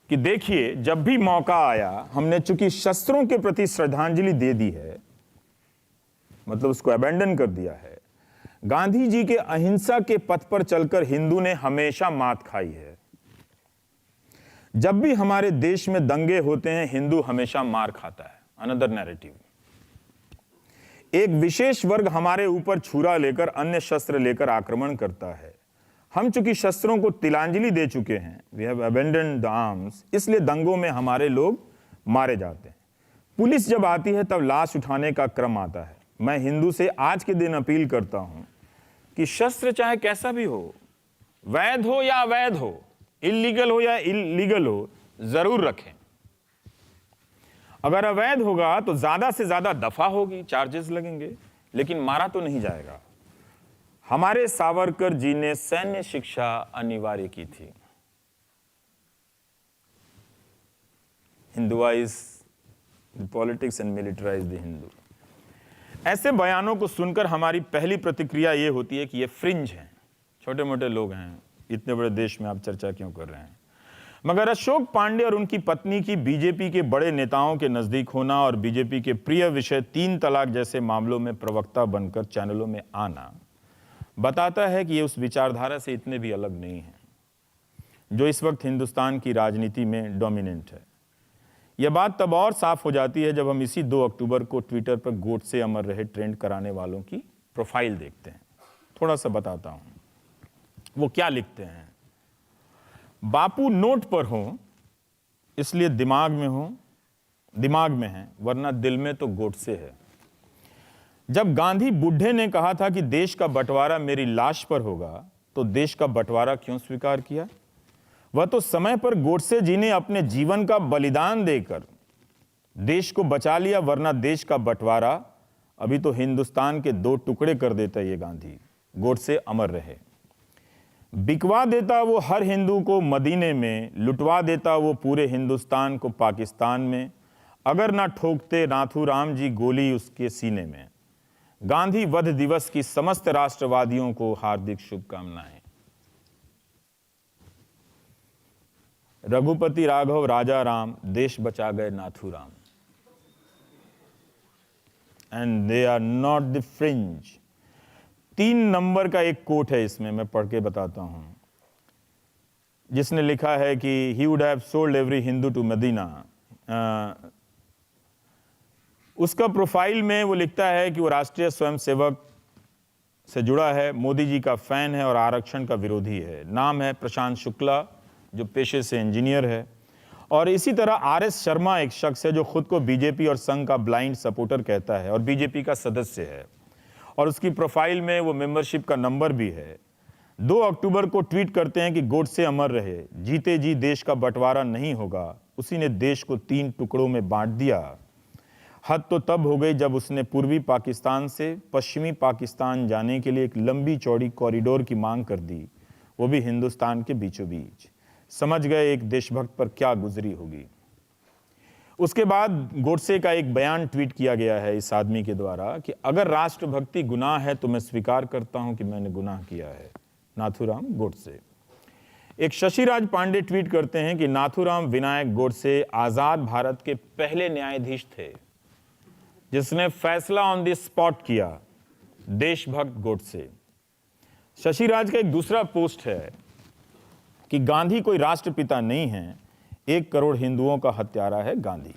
Speaker 3: कि देखिए, जब भी मौका आया हमने चूंकि शस्त्रों के प्रति श्रद्धांजलि दे दी है, मतलब उसको अबैंडन कर दिया है। गांधी जी के अहिंसा के पथ पर चलकर हिंदू ने हमेशा मात खाई है। जब भी हमारे देश में दंगे होते हैं हिंदू हमेशा मार खाता है। Another narrative. एक विशेष वर्ग हमारे ऊपर छुरा लेकर, अन्य शस्त्र लेकर आक्रमण करता है। हम चूंकि शस्त्रों को तिलांजलि दे चुके हैं, we have abandoned the arms, इसलिए दंगों में हमारे लोग मारे जाते हैं। पुलिस जब आती है तब लाश उठाने का क्रम आता है। मैं हिंदू से आज के दिन अपील करता हूं कि शस्त्र चाहे कैसा भी हो, वैध हो या अवैध हो, इल्लीगल हो या इल्लीगल हो, जरूर रखें। अगर अवैध होगा तो ज्यादा से ज्यादा दफा होगी, चार्जेस लगेंगे, लेकिन मारा तो नहीं जाएगा। हमारे सावरकर जी ने सैन्य शिक्षा अनिवार्य की थी। Hinduised the politics and militarise the Hindu. ऐसे बयानों को सुनकर हमारी पहली प्रतिक्रिया यह होती है कि ये फ्रिंज हैं, छोटे मोटे लोग हैं, इतने बड़े देश में आप चर्चा क्यों कर रहे हैं। मगर अशोक पांडे और उनकी पत्नी की बीजेपी के बड़े नेताओं के नजदीक होना और बीजेपी के प्रिय विषय 3 तलाक जैसे मामलों में प्रवक्ता बनकर चैनलों में आना बताता है कि ये उस विचारधारा से इतने भी अलग नहीं है जो इस वक्त हिंदुस्तान की राजनीति में डोमिनेंट है। यह बात तब और साफ हो जाती है जब हम इसी 2 अक्टूबर को ट्विटर पर गोडसे अमर रहे ट्रेंड कराने वालों की प्रोफाइल देखते हैं। थोड़ा सा बताता हूं वो क्या लिखते हैं। बापू नोट पर हो इसलिए दिमाग में है, वरना दिल में तो गोडसे है। जब गांधी बुढ़े ने कहा था कि देश का बंटवारा मेरी लाश पर होगा, तो देश का बंटवारा क्यों स्वीकार किया? वह तो समय पर गोडसे जी ने अपने जीवन का बलिदान देकर देश को बचा लिया, वरना देश का बंटवारा अभी तो हिंदुस्तान के 2 टुकड़े कर देता ये गांधी। गोडसे अमर रहे। बिकवा देता वो हर हिंदू को मदीने में, लुटवा देता वो पूरे हिंदुस्तान को पाकिस्तान में। अगर ना ठोकते नाथूराम जी गोली उसके सीने में। गांधी वध दिवस की समस्त राष्ट्रवादियों को हार्दिक शुभकामनाएं। रघुपति राघव राजा राम, देश बचा गए Nathuram. And they are not the fringe. 3 number का एक कोट है इसमें, मैं पढ़ के बताता हूं, जिसने लिखा है कि he would have sold every Hindu to Medina. उसका प्रोफाइल में वो लिखता है कि वो राष्ट्रीय स्वयंसेवक से जुड़ा है, मोदी जी का फैन है और आरक्षण का विरोधी है। नाम है प्रशांत शुक्ला, जो पेशे से इंजीनियर है। और इसी तरह आर.एस. शर्मा एक शख्स है जो खुद को बीजेपी और संघ का ब्लाइंड सपोर्टर कहता है और बीजेपी का सदस्य है, और उसकी प्रोफाइल में वो मेंबरशिप का नंबर भी है। 2 अक्टूबर को ट्वीट करते हैं कि गोडसे अमर रहे, जीते जी देश का बंटवारा नहीं होगा, उसी ने देश को 3 टुकड़ों में बांट दिया। हद तो तब हो गई जब उसने पूर्वी पाकिस्तान से पश्चिमी पाकिस्तान जाने के लिए एक लंबी चौड़ी कॉरिडोर की मांग कर दी, वो भी हिंदुस्तान के बीचों बीच। समझ गए एक देशभक्त पर क्या गुजरी होगी। उसके बाद गोडसे का एक बयान ट्वीट किया गया है इस आदमी के द्वारा कि अगर राष्ट्रभक्ति गुनाह है तो मैं स्वीकार करता हूं कि मैंने गुनाह किया है। नाथूराम गोडसे। एक शशिराज पांडे ट्वीट करते हैं कि नाथूराम विनायक गोडसे आजाद भारत के पहले न्यायाधीश थे जिसने फैसला ऑन द स्पॉट किया। देशभक्त गोडसे। शशिराज का एक दूसरा पोस्ट है कि गांधी कोई राष्ट्रपिता नहीं है, 1 करोड़ हिंदुओं का हत्यारा है गांधी।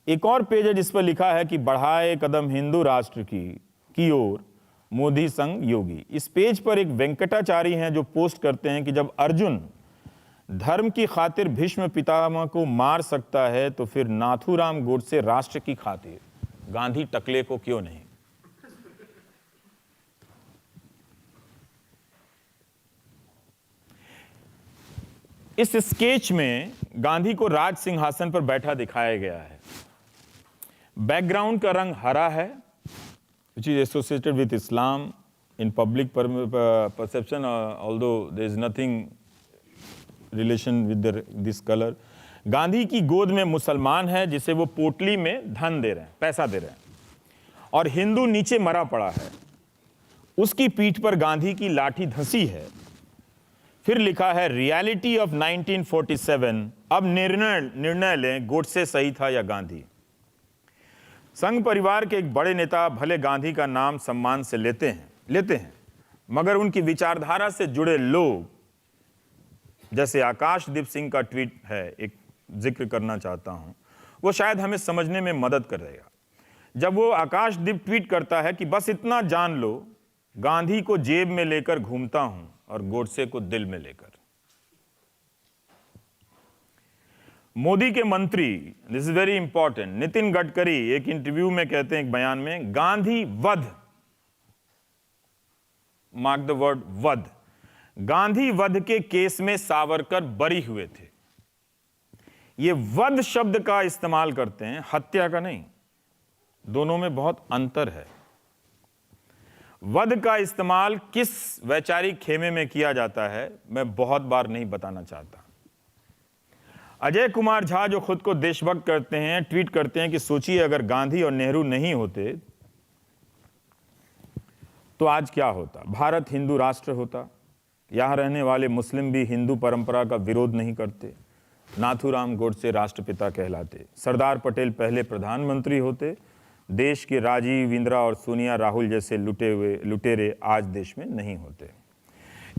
Speaker 3: एक और पेज है जिस पर लिखा है कि बढ़ाए कदम हिंदू राष्ट्र की ओर मोदी संग योगी। इस पेज पर एक वेंकटाचारी हैं जो पोस्ट करते हैं कि जब अर्जुन धर्म की खातिर भीष्म पितामह को मार सकता है तो फिर नाथूराम गोडसे राष्ट्र की खातिर गांधी टकले को क्यों नहीं। इस स्केच में गांधी को राज सिंहासन पर बैठा दिखाया गया है। बैकग्राउंड का रंग हरा है, which is associated with Islam in public perception, although there is nothing relation with this color. Gandhi की गोद में मुसलमान है जिसे वो पोटली में धन दे रहे हैं, पैसा दे रहे हैं, और हिंदू नीचे मरा पड़ा है, उसकी पीठ पर गांधी की लाठी धंसी है। फिर लिखा है रियलिटी ऑफ 1947। अब निर्णय लें गोडसे सही था या गांधी। संघ परिवार के एक बड़े नेता भले गांधी का नाम सम्मान से लेते हैं, मगर उनकी विचारधारा से जुड़े लोग, जैसे आकाशदीप सिंह का ट्वीट है, एक जिक्र करना चाहता हूं, वो शायद हमें समझने में मदद करेगा। जब वो आकाशदीप ट्वीट करता है कि बस इतना जान लो, गांधी को जेब में लेकर घूमता हूं और गोडसे को दिल में लेकर। मोदी के मंत्री, this is very important, Nitin Gadkari एक इंटरव्यू में कहते हैं, एक बयान में, गांधी वध, मार्क द वर्ड वध, गांधी वध के केस में सावरकर बरी हुए थे। ये वध शब्द का इस्तेमाल करते हैं, हत्या का नहीं। दोनों में बहुत अंतर है। वध का इस्तेमाल किस वैचारिक खेमे में किया जाता है मैं बहुत बार नहीं बताना चाहता। अजय कुमार झा जो खुद को देशभक्त करते हैं, ट्वीट करते हैं कि सोचिए अगर गांधी और नेहरू नहीं होते तो आज क्या होता। भारत हिंदू राष्ट्र होता, यहां रहने वाले मुस्लिम भी हिंदू परंपरा का विरोध नहीं करते, नाथूराम गोडसे राष्ट्रपिता कहलाते, सरदार पटेल पहले प्रधानमंत्री होते, देश के राजीव, इंदिरा और सोनिया राहुल जैसे लुटेरे आज देश में नहीं होते।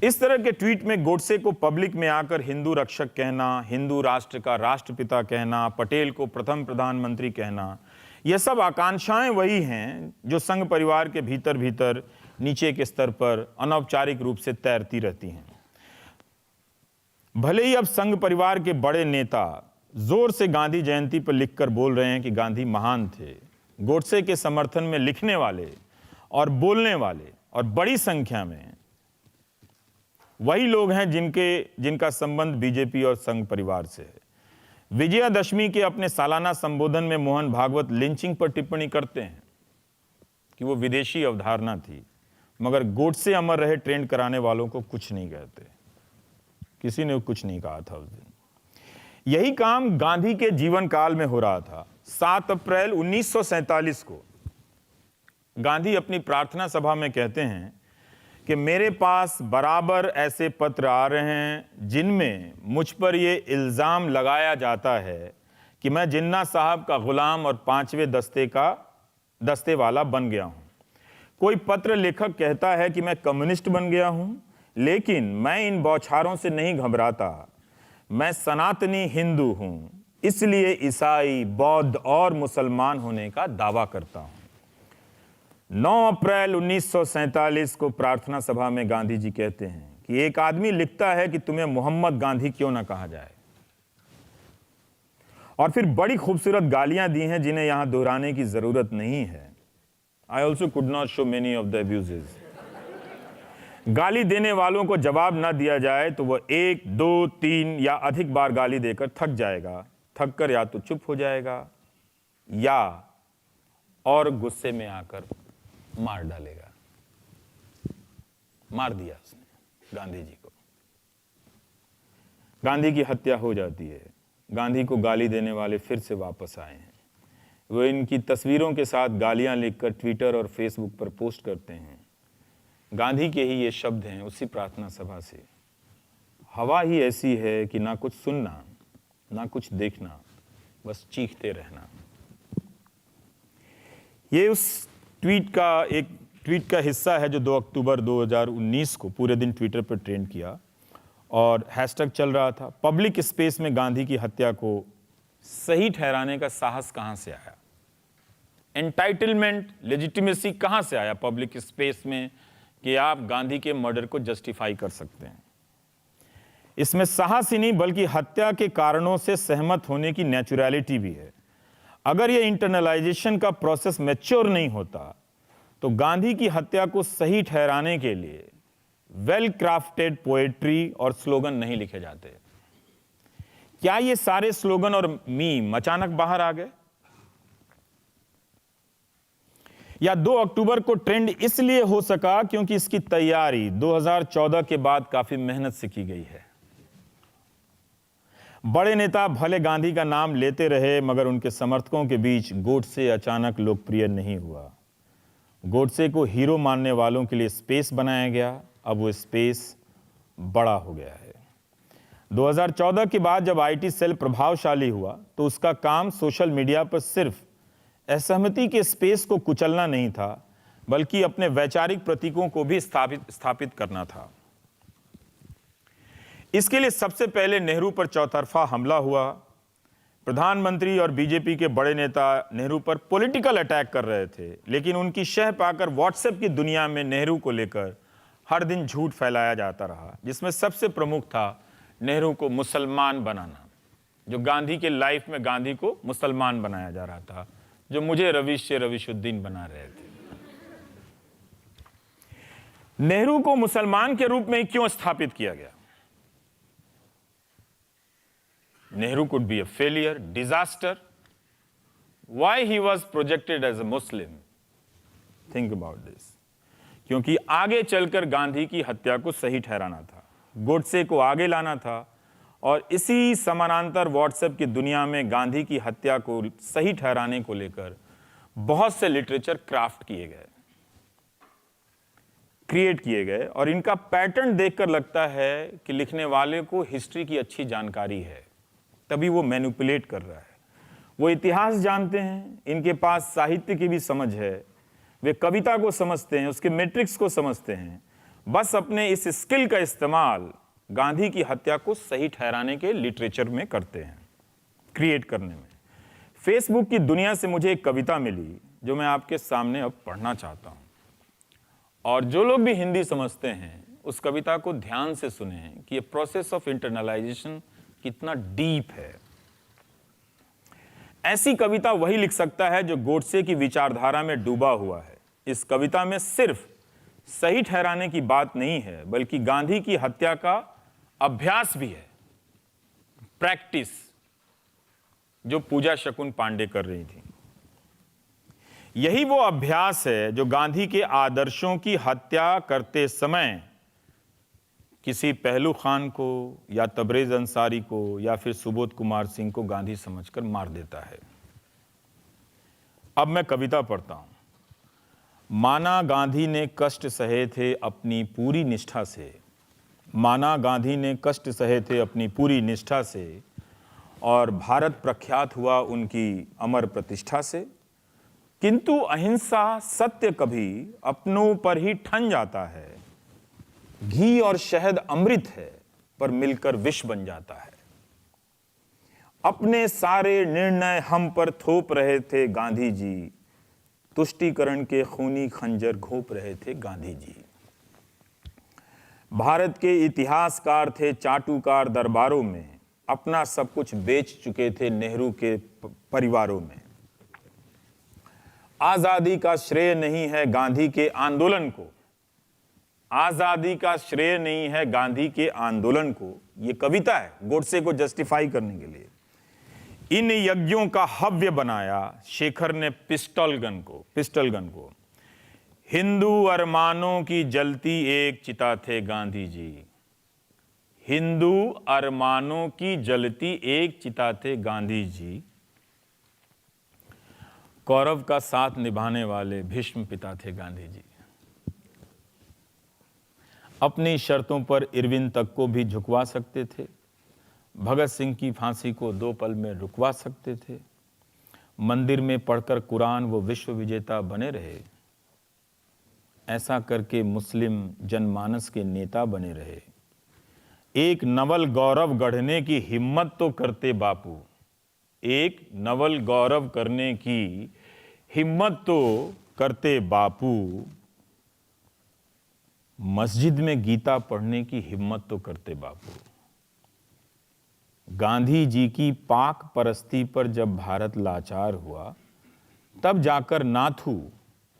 Speaker 3: इस तरह के ट्वीट में गोडसे को पब्लिक में आकर हिंदू रक्षक कहना, हिंदू राष्ट्र का राष्ट्रपिता कहना, पटेल को प्रथम प्रधानमंत्री कहना, यह सब आकांक्षाएं वही हैं जो संघ परिवार के भीतर नीचे के स्तर पर अनौपचारिक रूप से तैरती रहती हैं। भले ही अब संघ परिवार के बड़े नेता जोर से गांधी जयंती पर लिखकर बोल रहे हैं कि गांधी महान थे, गोडसे के समर्थन में लिखने वाले और बोलने वाले और बड़ी संख्या में वही लोग हैं जिनका संबंध बीजेपी और संघ परिवार से है। विजयादशमी के अपने सालाना संबोधन में मोहन भागवत लिंचिंग पर टिप्पणी करते हैं कि वो विदेशी अवधारणा थी, मगर गोडसे अमर रहे ट्रेंड कराने वालों को कुछ नहीं कहते। किसी ने कुछ नहीं कहा था उस दिन। यही काम गांधी के जीवन काल में हो रहा था। 7 अप्रैल 1947 को गांधी अपनी प्रार्थना सभा में कहते हैं कि मेरे पास बराबर ऐसे पत्र आ रहे हैं जिनमें मुझ पर ये इल्ज़ाम लगाया जाता है कि मैं जिन्ना साहब का गुलाम और 5वें दस्ते वाला बन गया हूं। कोई पत्र लेखक कहता है कि मैं कम्युनिस्ट बन गया हूं, लेकिन मैं इन बौछारों से नहीं घबराता। मैं सनातनी हिंदू हूं, इसलिए ईसाई, बौद्ध और मुसलमान होने का दावा करता हूं। 9 अप्रैल 1947 को प्रार्थना सभा में गांधी जी कहते हैं कि एक आदमी लिखता है कि तुम्हें मोहम्मद गांधी क्यों ना कहा जाए, और फिर बड़ी खूबसूरत गालियां दी हैं जिन्हें यहां दोहराने की जरूरत नहीं है। I also could not show many of the abuses. गाली देने वालों को जवाब ना दिया जाए तो वह 1, 2, 3 या अधिक बार गाली देकर थक जाएगा। थक कर या तो चुप हो जाएगा या और गुस्से में आकर मार डालेगा। मार दिया उसने गांधी जी को। गांधी की हत्या हो जाती है। गांधी को गाली देने वाले फिर से वापस आए हैं। वो इनकी तस्वीरों के साथ गालियां लिखकर ट्विटर और फेसबुक पर पोस्ट करते हैं। गांधी के ही ये शब्द हैं उसी प्रार्थना सभा से। हवा ही ऐसी है कि ना कुछ सुनना ना कुछ देखना, बस चीखते रहना। ये उस ट्वीट का हिस्सा है जो 2 अक्टूबर 2019 को पूरे दिन ट्विटर पर ट्रेंड किया और हैशटैग चल रहा था, पब्लिक स्पेस में गांधी की हत्या को सही ठहराने का साहस कहां से आया? एंटाइटलमेंट, लेजिटिमेसी कहां से आया पब्लिक स्पेस में कि आप गांधी के मर्डर को जस्टिफाई कर सकते हैं? इसमें साहस ही नहीं बल्कि हत्या के कारणों से सहमत होने की नेचुरलिटी भी है। अगर यह इंटरनलाइजेशन का प्रोसेस मैच्योर नहीं होता तो गांधी की हत्या को सही ठहराने के लिए वेल क्राफ्टेड पोएट्री और स्लोगन नहीं लिखे जाते। क्या ये सारे स्लोगन और मीम अचानक बाहर आ गए? या 2 अक्टूबर को ट्रेंड इसलिए हो सका क्योंकि इसकी तैयारी 2014 के बाद काफी मेहनत से की गई है। बड़े नेता भले गांधी का नाम लेते रहे मगर उनके समर्थकों के बीच गोडसे अचानक लोकप्रिय नहीं हुआ। गोडसे को हीरो मानने वालों के लिए स्पेस बनाया गया। अब वो स्पेस बड़ा हो गया है। 2014 के बाद जब आईटी सेल प्रभावशाली हुआ तो उसका काम सोशल मीडिया पर सिर्फ असहमति के स्पेस को कुचलना नहीं था बल्कि अपने वैचारिक प्रतीकों को भी स्थापित करना था। इसके लिए सबसे पहले नेहरू पर चौतरफा हमला हुआ। प्रधानमंत्री और बीजेपी के बड़े नेता नेहरू पर पॉलिटिकल अटैक कर रहे थे, लेकिन उनकी शह पाकर व्हाट्सएप की दुनिया में नेहरू को लेकर हर दिन झूठ फैलाया जाता रहा, जिसमें सबसे प्रमुख था नेहरू को मुसलमान बनाना। जो गांधी के लाइफ में गांधी को मुसलमान बनाया जा रहा था, जो मुझे रवीश से रवीशुद्दीन बना रहे थे। नेहरू को मुसलमान के रूप में क्यों स्थापित किया गया? Nehru could be a failure, disaster. Why he was projected as a Muslim? Think about this. क्योंकि आगे चलकर गांधी की हत्या को सही ठहराना था, गोडसे को आगे लाना था और इसी समानांतर व्हाट्सएप की दुनिया में गांधी की हत्या को सही ठहराने को लेकर बहुत से लिटरेचर क्राफ्ट किए गए, क्रिएट किए गए और इनका पैटर्न देखकर लगता है कि लिखने वाले को हिस्ट्री की अच्छी जानकारी है, तभी वो मैनिपुलेट कर रहा है। वो इतिहास जानते हैं, इनके पास साहित्य की भी समझ है, वे कविता को समझते हैं, उसके मैट्रिक्स को समझते हैं। बस अपने इस स्किल का इस्तेमाल गांधी की हत्या को सही ठहराने के लिटरेचर में करते हैं, क्रिएट करने में। फेसबुक की दुनिया से मुझे एक कविता मिली जो मैं आपके सामने अब पढ़ना चाहता हूं, और जो लोग भी हिंदी समझते हैं उस कविता को ध्यान से सुने कि ये प्रोसेस ऑफ इंटरनलाइजेशन कितना डीप है। ऐसी कविता वही लिख सकता है जो गोडसे की विचारधारा में डूबा हुआ है। इस कविता में सिर्फ सही ठहराने की बात नहीं है बल्कि गांधी की हत्या का अभ्यास भी है, प्रैक्टिस, जो पूजा शकुन पांडे कर रही थी। यही वो अभ्यास है जो गांधी के आदर्शों की हत्या करते समय किसी पहलू खान को या तबरेज अंसारी को या फिर सुबोध कुमार सिंह को गांधी समझकर मार देता है। अब मैं कविता पढ़ता हूं। माना गांधी ने कष्ट सहे थे अपनी पूरी निष्ठा से, माना गांधी ने कष्ट सहे थे अपनी पूरी निष्ठा से, और भारत प्रख्यात हुआ उनकी अमर प्रतिष्ठा से। किंतु अहिंसा सत्य कभी अपनों पर ही ठन जाता है, घी और शहद अमृत है पर मिलकर विष बन जाता है। अपने सारे निर्णय हम पर थोप रहे थे गांधी जी, तुष्टीकरण के खूनी खंजर घोंप रहे थे गांधी जी। भारत के इतिहासकार थे चाटुकार दरबारों में, अपना सब कुछ बेच चुके थे नेहरू के परिवारों में। आजादी का श्रेय नहीं है गांधी के आंदोलन को, आजादी का श्रेय नहीं है गांधी के आंदोलन को। यह कविता है गोडसे को जस्टिफाई करने के लिए। इन यज्ञों का हव्य बनाया शेखर ने पिस्टल गन को। हिंदू अरमानों की जलती एक चिता थे गांधी जी, हिंदू अरमानों की जलती एक चिता थे गांधी जी। कौरव का साथ निभाने वाले भीष्म पिता थे गांधी जी। अपनी शर्तों पर इरविन तक को भी झुकवा सकते थे, भगत सिंह की फांसी को 2 पल में रुकवा सकते थे। मंदिर में पढ़कर कुरान वो विश्व विजेता बने रहे, ऐसा करके मुस्लिम जनमानस के नेता बने रहे। एक नवल गौरव गढ़ने की हिम्मत तो करते बापू, एक नवल गौरव करने की हिम्मत तो करते बापू, मस्जिद में गीता पढ़ने की हिम्मत तो करते बापू। गांधी जी की पाक परस्ती पर जब भारत लाचार हुआ, तब जाकर नाथू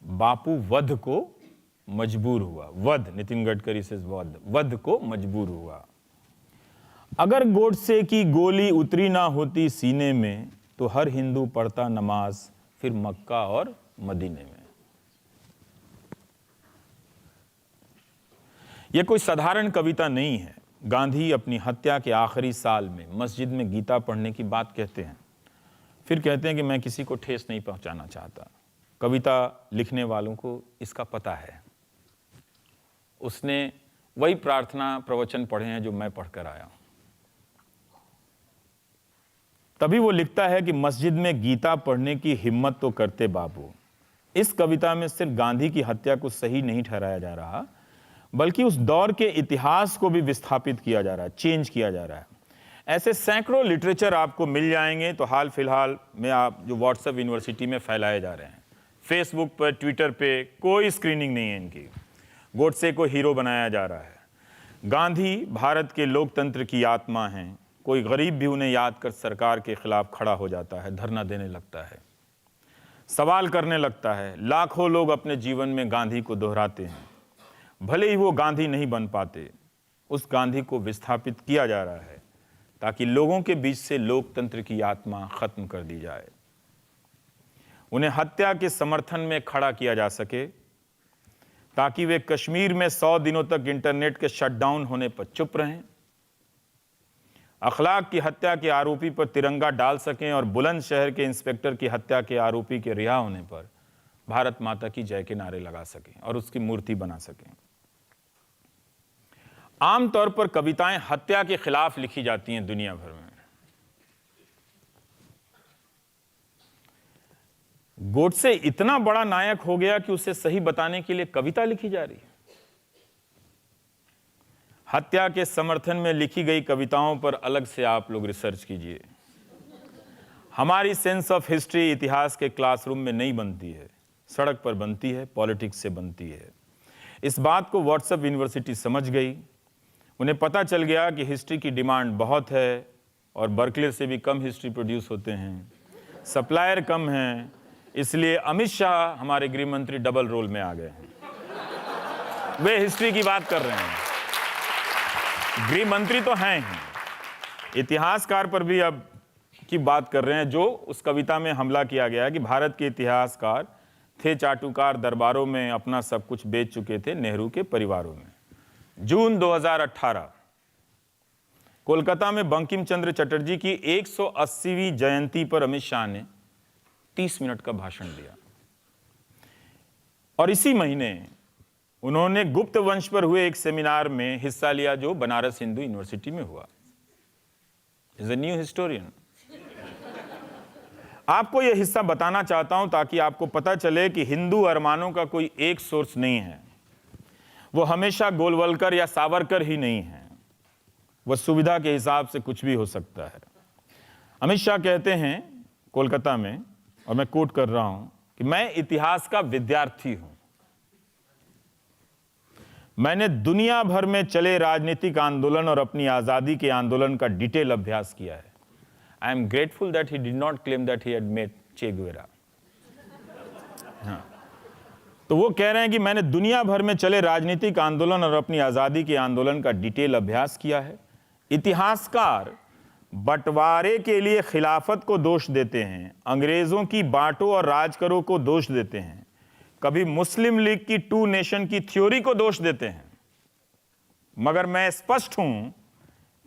Speaker 3: बापू वध को मजबूर हुआ। वध, नितिन गडकरी से वध को मजबूर हुआ। अगर गोडसे की गोली उतरी ना होती सीने में, तो हर हिंदू पढ़ता नमाज फिर मक्का और मदीने में। यह कोई साधारण कविता नहीं है। गांधी अपनी हत्या के आखिरी साल में मस्जिद में गीता पढ़ने की बात कहते हैं, फिर कहते हैं कि मैं किसी को ठेस नहीं पहुंचाना चाहता। कविता लिखने वालों को इसका पता है, उसने वही प्रार्थना प्रवचन पढ़े हैं जो मैं पढ़कर आया हूं। तभी वो लिखता है कि मस्जिद में गीता पढ़ने की हिम्मत तो करते बाबू। इस कविता में सिर्फ गांधी की हत्या को सही नहीं ठहराया जा रहा, बल्कि उस दौर के इतिहास को भी विस्थापित किया जा रहा है, चेंज किया जा रहा है। ऐसे सैकड़ों लिटरेचर आपको मिल जाएंगे। तो हाल फिलहाल में आप जो व्हाट्सएप यूनिवर्सिटी में फैलाए जा रहे हैं, फेसबुक पर, ट्विटर पे, कोई स्क्रीनिंग नहीं है इनकी। गोडसे को हीरो बनाया जा रहा है। गांधी भारत के लोकतंत्र की आत्मा हैं। कोई गरीब भी उन्हें याद कर सरकार के खिलाफ खड़ा हो जाता है, धरना देने लगता है, सवाल करने लगता है। लाखों लोग अपने जीवन में गांधी को दोहराते हैं, भले ही वो गांधी नहीं बन पाते। उस गांधी को विस्थापित किया जा रहा है ताकि लोगों के बीच से लोकतंत्र की आत्मा खत्म कर दी जाए। उन्हें हत्या के समर्थन में खड़ा किया जा सके ताकि वे कश्मीर में 100 दिनों तक इंटरनेट के शटडाउन होने पर चुप रहें, अखलाक की हत्या के आरोपी पर तिरंगा डाल सकें और बुलंदशहर के इंस्पेक्टर की हत्या के आरोपी के रिहा होने पर भारत माता की जय के नारे लगा सकें और उसकी मूर्ति बना सकें। आमतौर पर कविताएं हत्या के खिलाफ लिखी जाती हैं दुनिया भर में। गोडसे इतना बड़ा नायक हो गया कि उसे सही बताने के लिए कविता लिखी जा रही है। हत्या के समर्थन में लिखी गई कविताओं पर अलग से आप लोग रिसर्च कीजिए। हमारी सेंस ऑफ हिस्ट्री इतिहास के क्लासरूम में नहीं बनती है, सड़क पर बनती है, पॉलिटिक्स से बनती है। इस बात को व्हाट्सएप यूनिवर्सिटी समझ गई। उन्हें पता चल गया कि हिस्ट्री की डिमांड बहुत है और बर्कले से भी कम हिस्ट्री प्रोड्यूस होते हैं, सप्लायर कम हैं, इसलिए अमित शाह हमारे गृह मंत्री डबल रोल में आ गए हैं। वे हिस्ट्री की बात कर रहे हैं, गृह मंत्री तो हैं ही, इतिहासकार पर भी अब की बात कर रहे हैं। जो उस कविता में हमला किया गया कि भारत के इतिहासकार थे चाटुकार दरबारों में, अपना सब कुछ बेच चुके थे नेहरू के परिवारों में। जून 2018 कोलकाता में बंकिम चंद्र चटर्जी की 180वीं जयंती पर अमित शाह ने 30 मिनट का भाषण दिया। और इसी महीने उन्होंने गुप्त वंश पर हुए एक सेमिनार में हिस्सा लिया जो बनारस हिंदू यूनिवर्सिटी में हुआ। Is a new historian. आपको यह हिस्सा बताना चाहता हूं ताकि आपको पता चले कि हिंदू अरमानों का कोई एक सोर्स नहीं है। वो हमेशा गोलवलकर या सावरकर ही नहीं है। वह सुविधा के हिसाब से कुछ भी हो सकता है। अमित शाह कहते हैं कोलकाता में, और मैं कोट कर रहा हूं, कि मैं इतिहास का विद्यार्थी हूं। मैंने दुनिया भर में चले राजनीतिक आंदोलन और अपनी आजादी के आंदोलन का डिटेल अभ्यास किया है। I am grateful that he did not claim that he had met Che Guevara. तो वो कह रहे हैं कि मैंने दुनिया भर में चले राजनीतिक आंदोलन और अपनी आजादी के आंदोलन का डिटेल अभ्यास किया है। इतिहासकार बंटवारे के लिए खिलाफत को दोष देते हैं, अंग्रेजों की बांटो और राज करो को दोष देते हैं, कभी मुस्लिम लीग की 2 नेशन की थ्योरी को दोष देते हैं, मगर मैं स्पष्ट हूं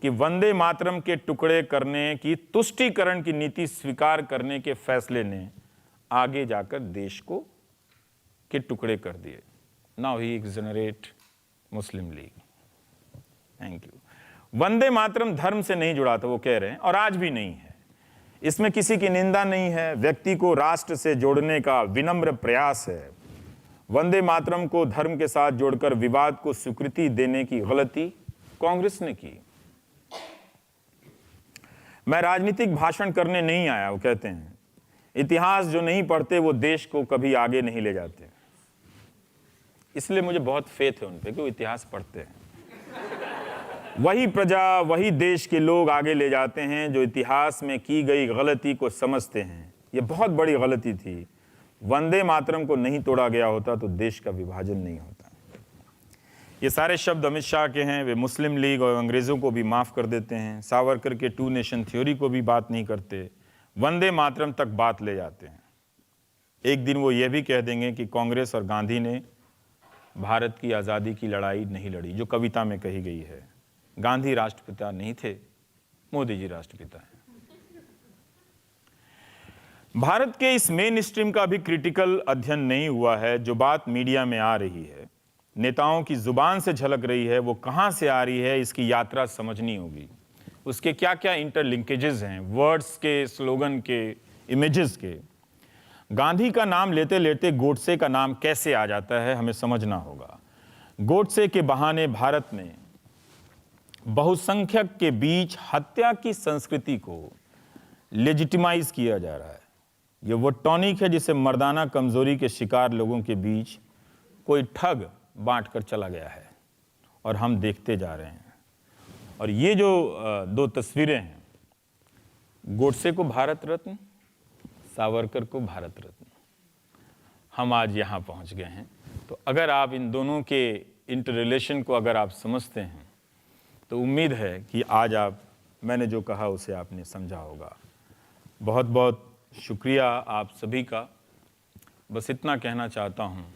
Speaker 3: कि वंदे मातरम के टुकड़े करने की तुष्टीकरण की नीति स्वीकार करने के फैसले ने आगे जाकर देश को के टुकड़े कर दिए। Now he exonerate Muslim League. Thank you. Vande Mataram धर्म से नहीं जुड़ा था, वो कह रहे हैं, और आज भी नहीं है। इसमें किसी की निंदा नहीं है, व्यक्ति को राष्ट्र से जोड़ने का विनम्र प्रयास है। वंदे मातरम को धर्म के साथ जोड़कर विवाद को स्वीकृति देने की गलती कांग्रेस ने की। मैं राजनीतिक भाषण करने नहीं आया, वो कहते हैं। इतिहास जो नहीं पढ़ते वो देश को कभी आगे नहीं ले जाते। इसलिए मुझे बहुत फेथ है उन पे कि वो इतिहास पढ़ते हैं। वही प्रजा, वही देश के लोग आगे ले जाते हैं जो इतिहास में की गई गलती को समझते हैं। ये बहुत बड़ी गलती थी। वंदे मातरम को नहीं तोड़ा गया होता तो देश का विभाजन नहीं होता। ये सारे शब्द अमित शाह के हैं। वे मुस्लिम लीग और अंग्रेज़ों को भी माफ़ कर देते हैं, सावरकर के 2 नेशन थ्योरी को भी बात नहीं करते, वंदे मातरम तक बात ले जाते हैं। एक दिन वो ये भी कह देंगे कि कांग्रेस और गांधी ने भारत की आज़ादी की लड़ाई नहीं लड़ी, जो कविता में कही गई है। गांधी राष्ट्रपिता नहीं थे, मोदी जी राष्ट्रपिता हैं। भारत के इस मेन स्ट्रीम का भी क्रिटिकल अध्ययन नहीं हुआ है। जो बात मीडिया में आ रही है, नेताओं की जुबान से झलक रही है, वो कहां से आ रही है, इसकी यात्रा समझनी होगी। उसके क्या क्या इंटरलिंकेजेस हैं, वर्ड्स के, स्लोगन के, इमेजेस के। गांधी का नाम लेते लेते गोडसे का नाम कैसे आ जाता है, हमें समझना होगा। गोडसे के बहाने भारत में बहुसंख्यक के बीच हत्या की संस्कृति को लेजिटिमाइज किया जा रहा है। ये वो टॉनिक है जिसे मर्दाना कमजोरी के शिकार लोगों के बीच कोई ठग बांट कर चला गया है, और हम देखते जा रहे हैं। और ये जो 2 तस्वीरें हैं, गोडसे को भारत रत्न, सावरकर को भारत रत्न, हम आज यहाँ पहुँच गए हैं। तो अगर आप इन दोनों के इंटर रिलेशन को अगर आप समझते हैं तो उम्मीद है कि आज आप, मैंने जो कहा उसे आपने समझा होगा। बहुत बहुत शुक्रिया आप सभी का। बस इतना कहना चाहता हूँ,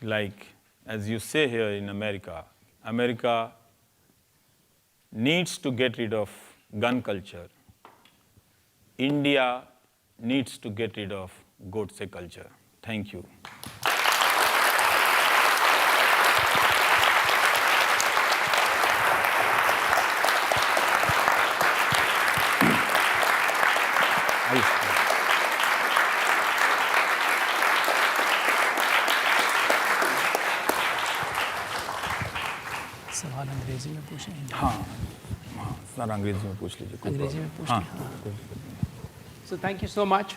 Speaker 3: like as you say here in America, America needs to get rid of gun culture. India needs to get rid of Godse culture. Thank you.
Speaker 4: सवाल अंग्रेजी में पूछें?
Speaker 3: हाँ, सर अंग्रेजी में पूछ लीजिए।
Speaker 4: अंग्रेजी में पूछ
Speaker 3: हाँ।
Speaker 4: So thank you so much.